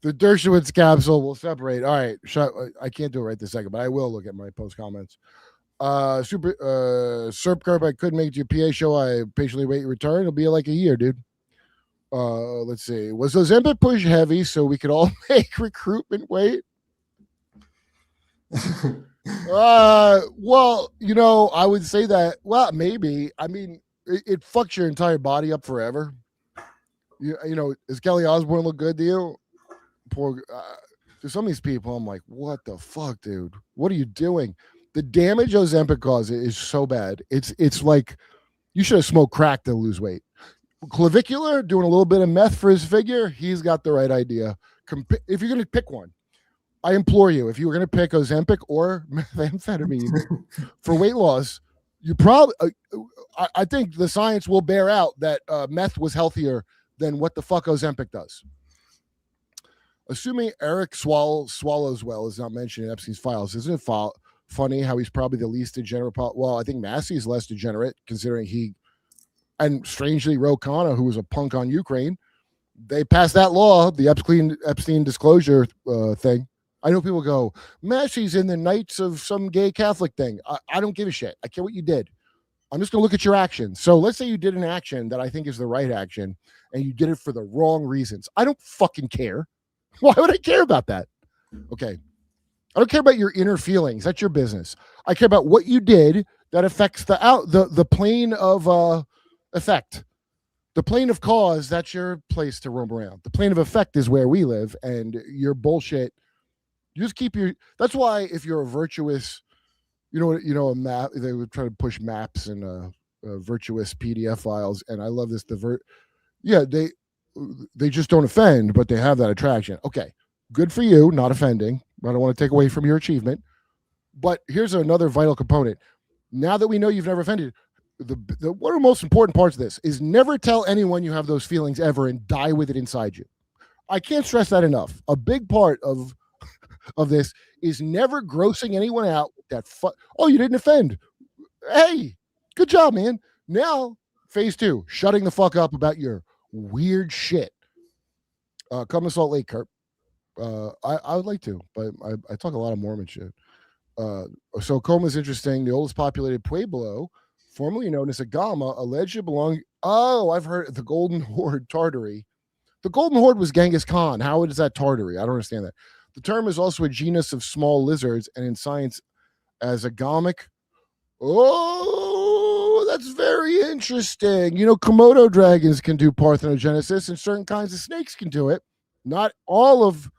The Dershowitz capsule will separate. All right, I can't do it right this second, but I will look at my post comments. Serp Kurp, I couldn't make it to your PA show. I patiently wait your return. It'll be like a year, dude. Let's see. Was those Ozempic push heavy so we could all make recruitment weight? Well, I would say that. Well, maybe. I mean, it fucks your entire body up forever. Does Kelly Osbourne look good to you? Poor. To some of these people, I'm like, what the fuck, dude? What are you doing? The damage Ozempic causes is so bad. It's like you should have smoked crack to lose weight. Clavicular, doing a little bit of meth for his figure, he's got the right idea. If you're going to pick one, I implore you, if you were going to pick Ozempic or methamphetamine for weight loss, you probably, I think the science will bear out that meth was healthier than what the fuck Ozempic does. Assuming Eric swallows well is not mentioned in Epstein's files, isn't it funny how he's probably the least degenerate? Well, I think Massey's less degenerate considering and strangely, Ro Khanna, who was a punk on Ukraine, they passed that law, the Epstein disclosure thing. I know people go, Massey's in the Knights of some gay Catholic thing. I don't give a shit. I care what you did. I'm just going to look at your actions. So let's say you did an action that I think is the right action, and you did it for the wrong reasons. I don't fucking care. Why would I care about that? Okay. I don't care about your inner feelings. That's your business. I care about what you did that affects the plane of effect. The plane of cause, that's your place to roam around. The plane of effect is where we live, and your bullshit. You just keep that's why if you're a virtuous, a map, they would try to push maps and virtuous PDF files. And I love this. They just don't offend, but they have that attraction. Okay. Good for you, not offending. I don't want to take away from your achievement. But here's another vital component. Now that we know you've never offended, one of the most important parts of this is never tell anyone you have those feelings ever and die with it inside you. I can't stress that enough. A big part of this is never grossing anyone out with that oh, you didn't offend. Hey, good job, man. Now, phase 2, shutting the fuck up about your weird shit. Come to Salt Lake, Kurp. I would like to, but I talk a lot of Mormon shit. So Coma's interesting. The oldest populated pueblo, formerly known as Agama, alleged to belong. Oh, I've heard the Golden Horde Tartary. The Golden Horde was Genghis Khan. How is that Tartary? I don't understand that. The term is also a genus of small lizards, and in science, as agamic. Oh, that's very interesting. Komodo dragons can do parthenogenesis, and certain kinds of snakes can do it. Not all of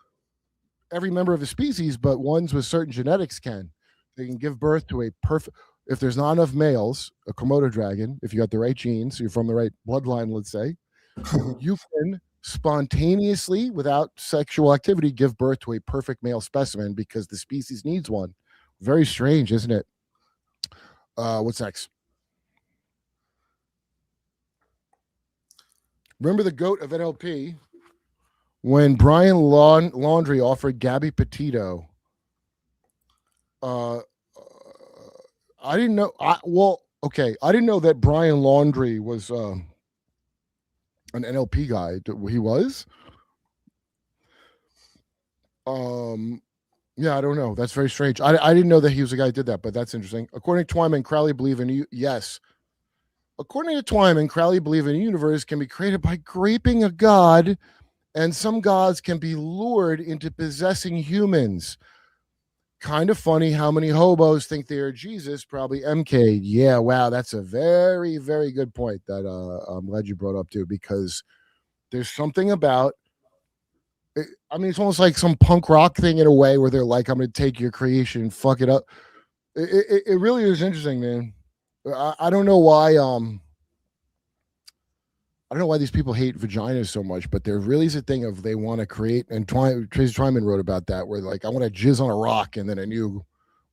every member of a species, but ones with certain genetics can. They can give birth to a perfect. If there's not enough males, a Komodo dragon, if you got the right genes, you're from the right bloodline, let's say, you can spontaneously, without sexual activity, give birth to a perfect male specimen because the species needs one. Very strange, isn't it? What's next? Remember the goat of NLP when Brian Laundrie offered Gabby Petito. I didn't know. I didn't know that Brian Laundrie was an NLP guy. He was. Yeah, I don't know. That's very strange. I didn't know that he was the guy who did that, but that's interesting. According to Twyman, Crowley believe in yes. According to Twyman, Crowley believe in a universe can be created by graping a god, and some gods can be lured into possessing humans. Kind of funny how many hobos think they are Jesus, probably MK. Yeah, wow, that's a very, very good point that I'm glad you brought up too, because there's something about it. I mean, it's almost like some punk rock thing in a way where they're like, I'm going to take your creation and fuck it up. It really is interesting, man. I don't know why. I don't know why these people hate vaginas so much, but there really is a thing of they want to create, and Tracy Twyman wrote about that, where like, I want to jizz on a rock, and then I knew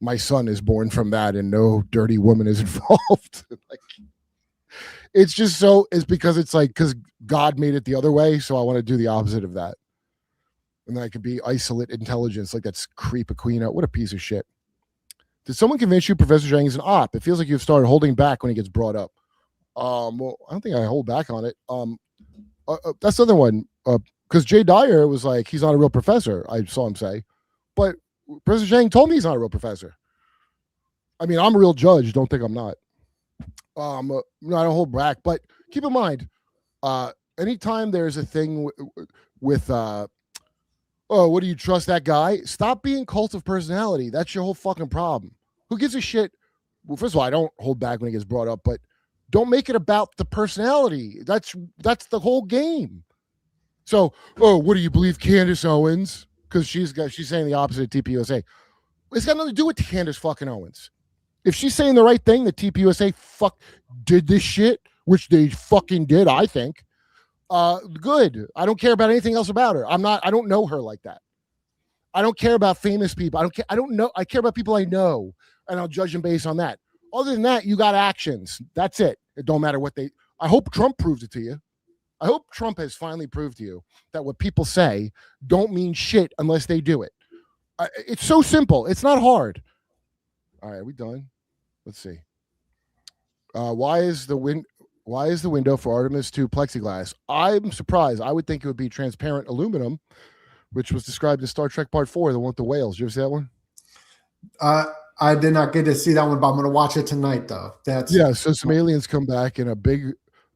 my son is born from that, and no dirty woman is involved. Like, It's just so, it's because it's like, because God made it the other way, so I want to do the opposite of that. And then I could be isolate intelligence, like that's creep Aquino. What a piece of shit. Did someone convince you Professor Zhang is an op? It feels like you've started holding back when he gets brought up. Well, I don't think I hold back on it. That's the other one. Because Jay Dyer was like, he's not a real professor, I saw him say. But Professor Zhang told me he's not a real professor. I mean, I'm a real judge. Don't think I'm not. No, I don't hold back. But keep in mind, anytime there's a thing with oh, what do you trust that guy? Stop being cult of personality. That's your whole fucking problem. Who gives a shit? Well, first of all, I don't hold back when he gets brought up, but don't make it about the personality. That's the whole game. So, oh, what do you believe, Candace Owens? Because she's saying the opposite of TPUSA. It's got nothing to do with Candace fucking Owens. If she's saying the right thing, the TPUSA did this shit, which they fucking did, I think. Good. I don't care about anything else about her. I don't know her like that. I don't care about famous people. I don't know. I care about people I know, and I'll judge them based on that. Other than that, you got actions. That's it. It don't matter what I hope Trump proves it to you. I hope Trump has finally proved to you that what people say don't mean shit unless they do it. It's so simple. It's not hard. All right, are we done? Let's see. Why is the window for Artemis 2 plexiglass? I'm surprised. I would think it would be transparent aluminum, which was described in Star Trek Part 4, the one with the whales. You ever see that one? I did not get to see that one, but I'm going to watch it tonight, though. So some aliens come back in a big,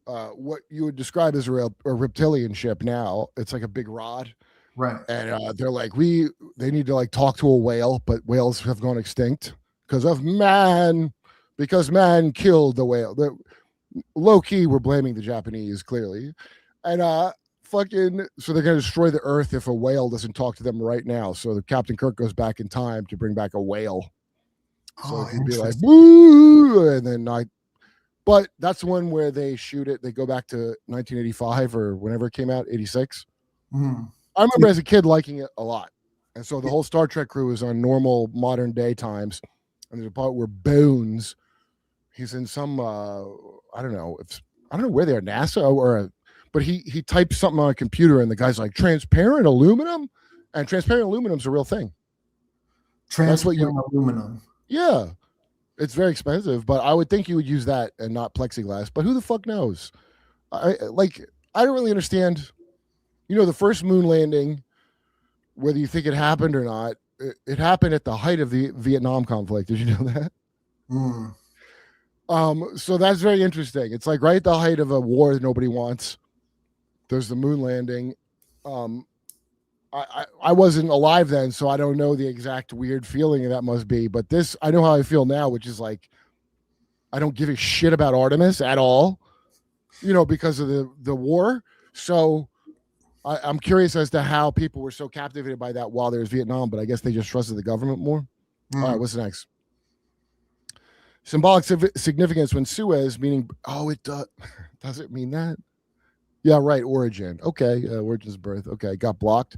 what you would describe as a reptilian ship now. It's like a big rod. Right. And they're like, they need to like talk to a whale, but whales have gone extinct because of man, because man killed the whale. Low key, we're blaming the Japanese, clearly. And so they're going to destroy the Earth if a whale doesn't talk to them right now. So the Captain Kirk goes back in time to bring back a whale. So he'd be like, woo, and then but that's one where they shoot it. They go back to 1985 or whenever it came out, 86. Mm. I remember as a kid liking it a lot. And so the whole Star Trek crew is on normal modern day times. And there's a part where Bones, he's in some, I don't know where they are, NASA but he types something on a computer and the guy's like, transparent aluminum? And transparent aluminum's a real thing. Transparent aluminum. Yeah. It's very expensive, but I would think you would use that and not plexiglass. But who the fuck knows? I don't really understand. The first moon landing, whether you think it happened or not, it happened at the height of the Vietnam conflict. Did you know that? Mm. So that's very interesting. It's like right at the height of a war that nobody wants. There's the moon landing. I wasn't alive then, so I don't know the exact weird feeling that must be. But I know how I feel now, which is like, I don't give a shit about Artemis at all, because of the war. So I'm curious as to how people were so captivated by that while there's Vietnam, but I guess they just trusted the government more. All right, what's next? Symbolic significance when Suez, meaning, it does it mean that? Yeah, right, origin. Okay, origin's birth. Okay, got blocked.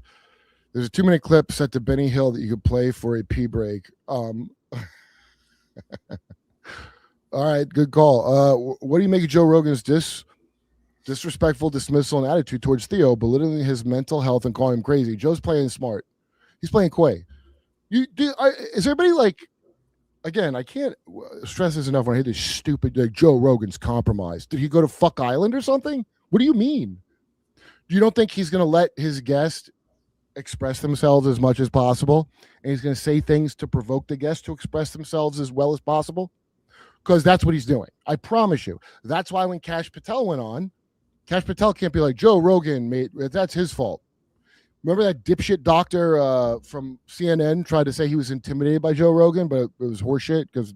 There's a 2-minute clip set to Benny Hill that you could play for a pee break. All right, good call. What do you make of Joe Rogan's disrespectful dismissal and attitude towards Theo, belittling his mental health and calling him crazy? Joe's playing smart. He's playing coy. Is everybody like, again, I can't stress this enough when I hear this stupid, like, Joe Rogan's compromised. Did he go to Fuck Island or something? What do you mean? You don't think he's going to let his guest express themselves as much as possible, and he's going to say things to provoke the guest to express themselves as well as possible? Because that's what he's doing. I promise you. That's why when Kash Patel went on, Kash Patel can't be like, Joe Rogan, that's his fault. Remember that dipshit doctor from CNN tried to say he was intimidated by Joe Rogan, but it was horseshit because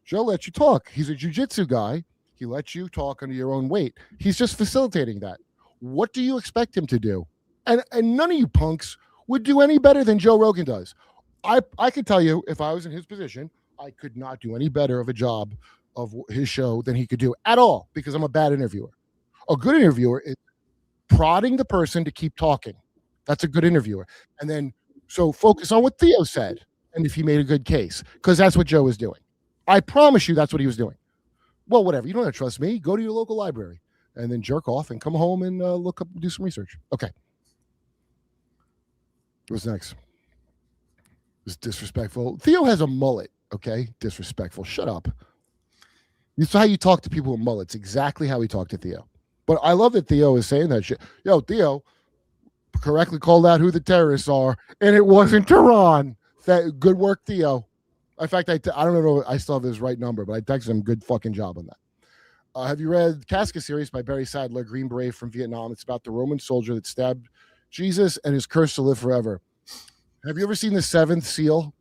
Joe lets you talk. He's a jiu-jitsu guy. He lets you talk under your own weight. He's just facilitating that. What do you expect him to do? And none of you punks would do any better than Joe Rogan does. I could tell you, if I was in his position, I could not do any better of a job of his show than he could do at all, because I'm a bad interviewer. A good interviewer is prodding the person to keep talking. That's a good interviewer. And then, so focus on what Theo said and if he made a good case, because that's what Joe was doing. I promise you that's what he was doing. Well, whatever. You don't have to trust me. Go to your local library and then jerk off and come home and look up, do some research. Okay. What's next? It's disrespectful. Theo has a mullet. Okay. Disrespectful. Shut up. It's how you talk to people with mullets. Exactly how we talk to Theo. But I love that Theo is saying that shit. Yo, Theo correctly called out who the terrorists are, and it wasn't Tehran. Good work, Theo. In fact, I don't know. I still have his right number, but I texted him. Good fucking job on that. Have you read Casca series by Barry Sadler, Green Beret from Vietnam? It's about the Roman soldier that stabbed Jesus and is cursed to live forever. Have you ever seen The Seventh Seal?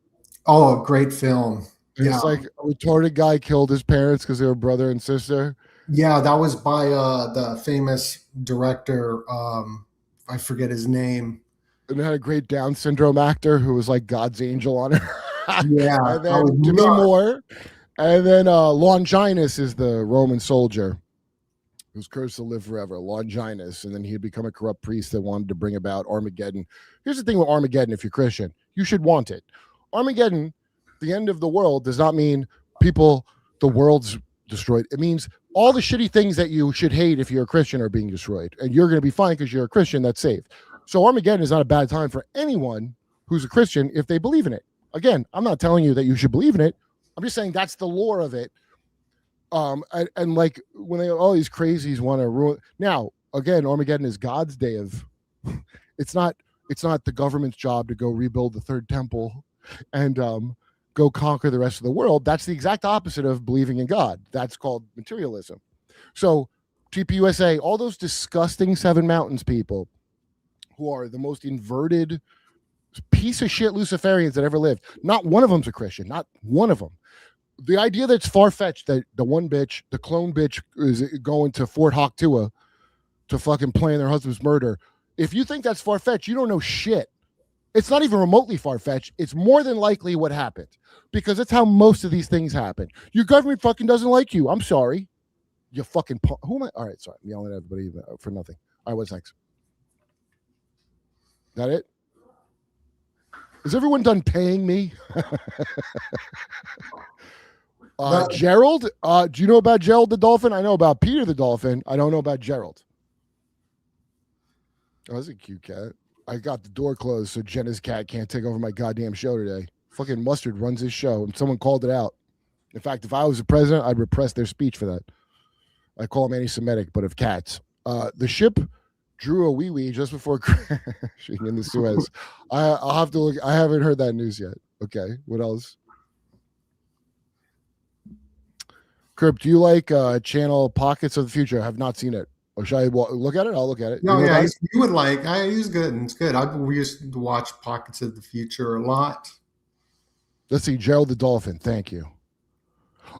Oh, great film. It's like a retarded guy killed his parents because they were brother and sister. Yeah, that was by the famous director. I forget his name. And it had a great Down syndrome actor who was like God's angel on it. Yeah. And then Demi Moore. And then Longinus is the Roman soldier who's cursed to live forever. Longinus. And then he'd become a corrupt priest that wanted to bring about Armageddon. Here's the thing with Armageddon, if you're Christian, you should want it. Armageddon, the end of the world, does not mean the world's destroyed. It means all the shitty things that you should hate if you're a Christian are being destroyed. And you're going to be fine because you're a Christian that's saved. So Armageddon is not a bad time for anyone who's a Christian if they believe in it. Again, I'm not telling you that you should believe in it. I'm just saying that's the lore of it. And like when all these crazies want to ruin. Now, again, Armageddon is God's day of. It's not the government's job to go rebuild the third temple and go conquer the rest of the world. That's the exact opposite of believing in God. That's called materialism. So TPUSA, all those disgusting Seven Mountains people who are the most inverted piece of shit Luciferians that ever lived. Not one of them's a Christian. Not one of them. The idea that it's far-fetched that the one bitch, the clone bitch, is going to Fort Hawktua to fucking plan their husband's murder. If you think that's far-fetched, you don't know shit. It's not even remotely far-fetched. It's more than likely what happened because that's how most of these things happen. Your government fucking doesn't like you. I'm sorry. You fucking who am I? All right, sorry. I'm yelling at everybody for nothing. All right, what's next? That it? Is everyone done paying me? Gerald, do you know about Gerald the dolphin? I know about Peter the dolphin. I don't know about Gerald. Oh, that's a cute cat. I got the door closed so Jenna's cat can't take over my goddamn show today. Fucking Mustard runs his show, and someone called it out. In fact, if I was the president, I'd repress their speech for that. I call them anti-Semitic, but of cats. The ship drew a wee-wee just before crashing in the Suez. I'll have to look. I haven't heard that news yet. Okay, what else? Kurp, do you like channel Pockets of the Future? I have not seen it. Or should I look at it? I'll look at it. No, yeah, you would like. He's good. It's good. We used to watch Pockets of the Future a lot. Let's see, Gerald the dolphin. Thank you.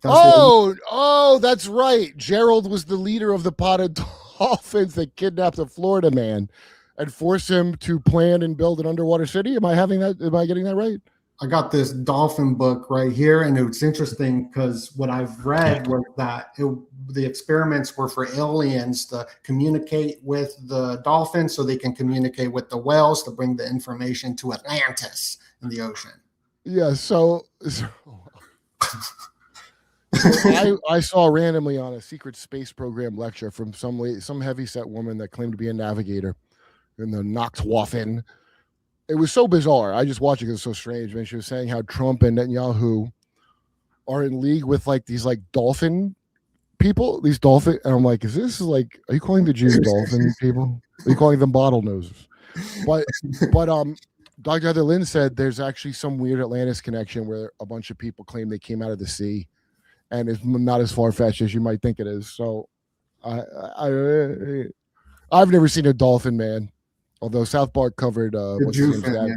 Oh, that's right. Gerald was the leader of the pot of dolphins that kidnapped a Florida man and forced him to plan and build an underwater city. Am I getting that right? I got this dolphin book right here, and it's interesting because what I've read was that the experiments were for aliens to communicate with the dolphins so they can communicate with the whales to bring the information to Atlantis in the ocean. Yeah, so I saw randomly on a secret space program lecture from some heavyset woman that claimed to be a navigator in the Nachtwaffen. It was so bizarre. I just watched it because it's so strange. Man, she was saying how Trump and Netanyahu are in league with like these like dolphin people, these dolphin. And I'm like, are you calling the Jews dolphin people? Are you calling them bottlenoses? But Dr. Heather Lynn said there's actually some weird Atlantis connection where a bunch of people claim they came out of the sea, and it's not as far-fetched as you might think it is. So I've never seen a dolphin, man. Although South Park covered what's his name's dad.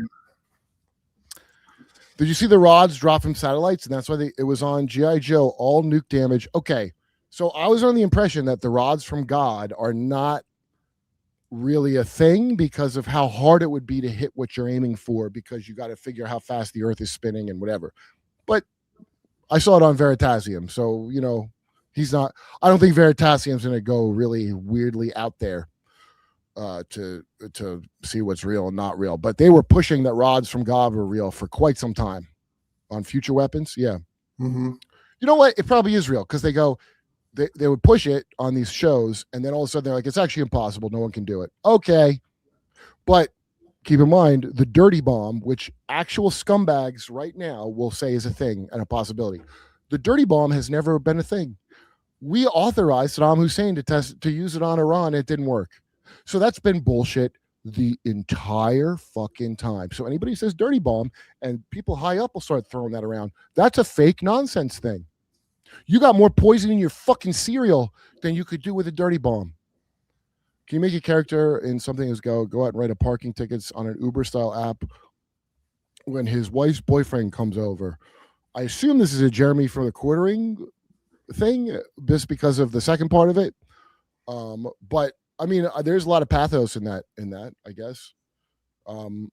Did you see the rods drop from satellites? And that's why it was on G.I. Joe, all nuke damage. Okay, so I was under the impression that the rods from God are not really a thing because of how hard it would be to hit what you're aiming for, because you got to figure how fast the Earth is spinning and whatever. But I saw it on Veritasium, so he's not. I don't think Veritasium's going to go really weirdly out there to see what's real and not real. But they were pushing that rods from God were real for quite some time on future weapons. Yeah. Mm-hmm. You know what? It probably is real because they go, they would push it on these shows, and then all of a sudden they're like, it's actually impossible. No one can do it. Okay. But keep in mind the dirty bomb, which actual scumbags right now will say is a thing and a possibility. The dirty bomb has never been a thing. We authorized Saddam Hussein to use it on Iran. It didn't work. So that's been bullshit the entire fucking time. So anybody who says dirty bomb, and people high up will start throwing that around, that's a fake nonsense thing. You got more poison in your fucking cereal than you could do with a dirty bomb. Can you make a character in something as go out and write a parking tickets on an Uber style app when his wife's boyfriend comes over? I assume this is a Jeremy from the Quartering thing, just because of the second part of it. But I mean, there's a lot of pathos in that, I guess. I don't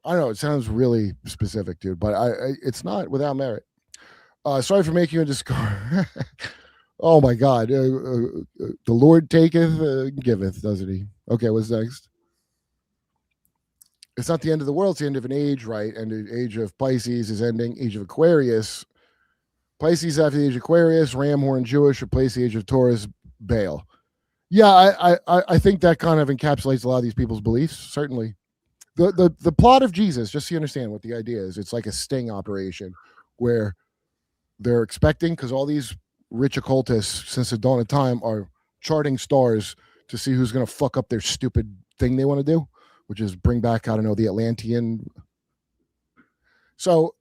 know. It sounds really specific, dude, but it's not without merit. Sorry for making you a discard. Oh my God. The Lord taketh, giveth, doesn't he? Okay, what's next? It's not the end of the world. It's the end of an age, right? And the age of Pisces is ending. Age of Aquarius. Pisces after the age of Aquarius. Ram horn Jewish. Replace the age of Taurus. Baal. Yeah, I think that kind of encapsulates a lot of these people's beliefs. Certainly. The plot of Jesus, just so you understand what the idea is, it's like a sting operation where they're expecting, because all these rich occultists since the dawn of time are charting stars to see who's going to fuck up their stupid thing they want to do, which is bring back, I don't know, the Atlantean. So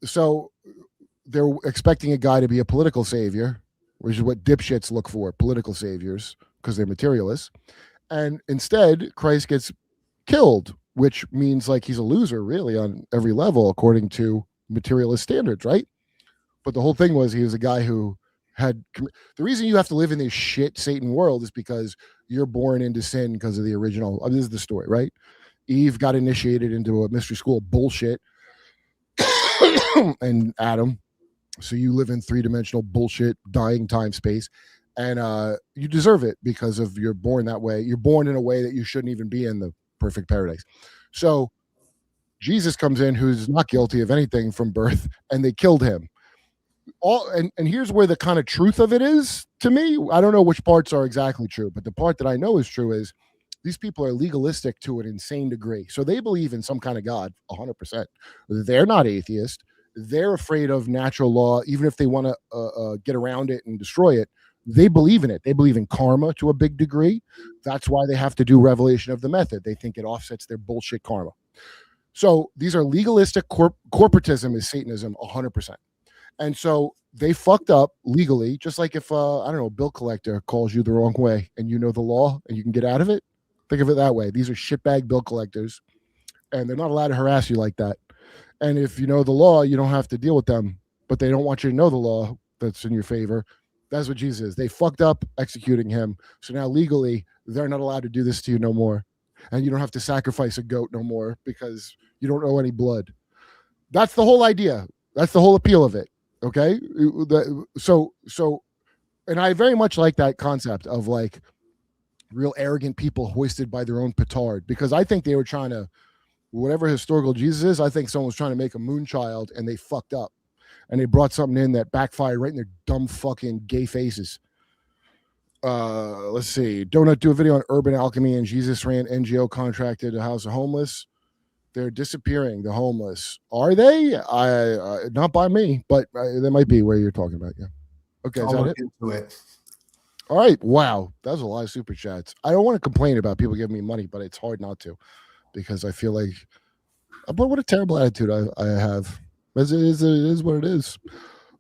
they're expecting a guy to be a political savior, which is what dipshits look for, political saviors, because they're materialists. And instead, Christ gets killed, which means like he's a loser really on every level according to materialist standards, right? But the whole thing was he was a guy who had the reason you have to live in this shit Satan world is because you're born into sin because of the original. This is the story, right? Eve got initiated into a mystery school of bullshit, and Adam. So you live in three-dimensional bullshit, dying time space, and you deserve it because of you're born that way. You're born in a way that you shouldn't even be in the perfect paradise. So Jesus comes in, who's not guilty of anything from birth, and they killed him. And here's where the kind of truth of it is to me. I don't know which parts are exactly true, but the part that I know is true is these people are legalistic to an insane degree. So they believe in some kind of God 100%. They're not atheist. They're afraid of natural law, even if they want to get around it and destroy it. They believe in it. They believe in karma to a big degree. That's why they have to do revelation of the method. They think it offsets their bullshit karma. So these are legalistic. Corporatism is Satanism 100%. And so they fucked up legally, just like if, I don't know, a bill collector calls you the wrong way and you know the law and you can get out of it. Think of it that way. These are shitbag bill collectors, and they're not allowed to harass you like that. And if you know the law, you don't have to deal with them, but they don't want you to know the law that's in your favor. That's what Jesus is. They fucked up executing him. So now legally, they're not allowed to do this to you no more. And you don't have to sacrifice a goat no more because you don't owe any blood. That's the whole idea. That's the whole appeal of it. Okay. So, and I very much like that concept of like real arrogant people hoisted by their own petard, because I think they were trying to, whatever historical Jesus is, I think someone was trying to make a moon child and they fucked up and they brought something in that backfired right in their dumb fucking gay faces. Let's see. Doenut do a video on urban alchemy and Jesus ran NGO contracted to house the homeless. They're disappearing, the homeless. Are they? Not by me, but they might be where you're talking about. Yeah. Okay, is that it? Into it. All right. Wow, that was a lot of super chats. I don't want to complain about people giving me money, but it's hard not to, because I feel like, but what a terrible attitude I have. It is what it is.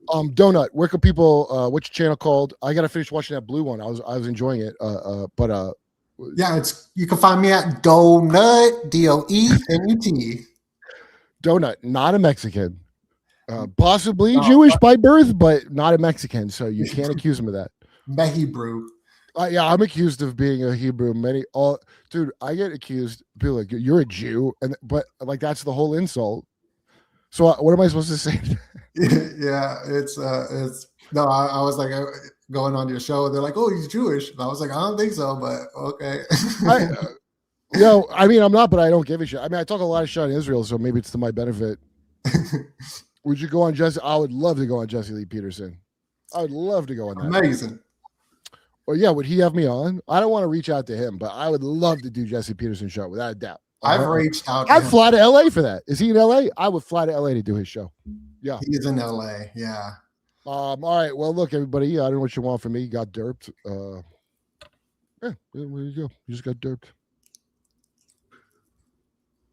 Doenut, where can people? What's your channel called? I gotta finish watching that blue one. I was enjoying it. Yeah, you can find me at Doenut, Doenut. Doenut, not a Mexican, possibly Jewish by birth, but not a Mexican. So you can't accuse him of that. Hebrew. Yeah, I'm accused of being a Hebrew. Dude, I get accused. People like you're a Jew, but like that's the whole insult. So what am I supposed to say? Yeah, it's no. I was like going on your show. They're like, "Oh, he's Jewish." And I was like, "I don't think so," but okay. I mean, I'm not, but I don't give a shit. I mean, I talk a lot of shit on Israel, so maybe it's to my benefit. Would you go on Jesse? I would love to go on Jesse Lee Peterson. I would love to go on that. Amazing. Well, yeah, would he have me on? I don't want to reach out to him, but I would love to do Jesse Peterson's show without a doubt. I've reached out. I'd fly to LA for that. Is he in LA? I would fly to LA to do his show. Yeah, he is in LA. Yeah. All right. Well, look, everybody. I don't know what you want from me. You got derped. Yeah, there you go. You just got derped.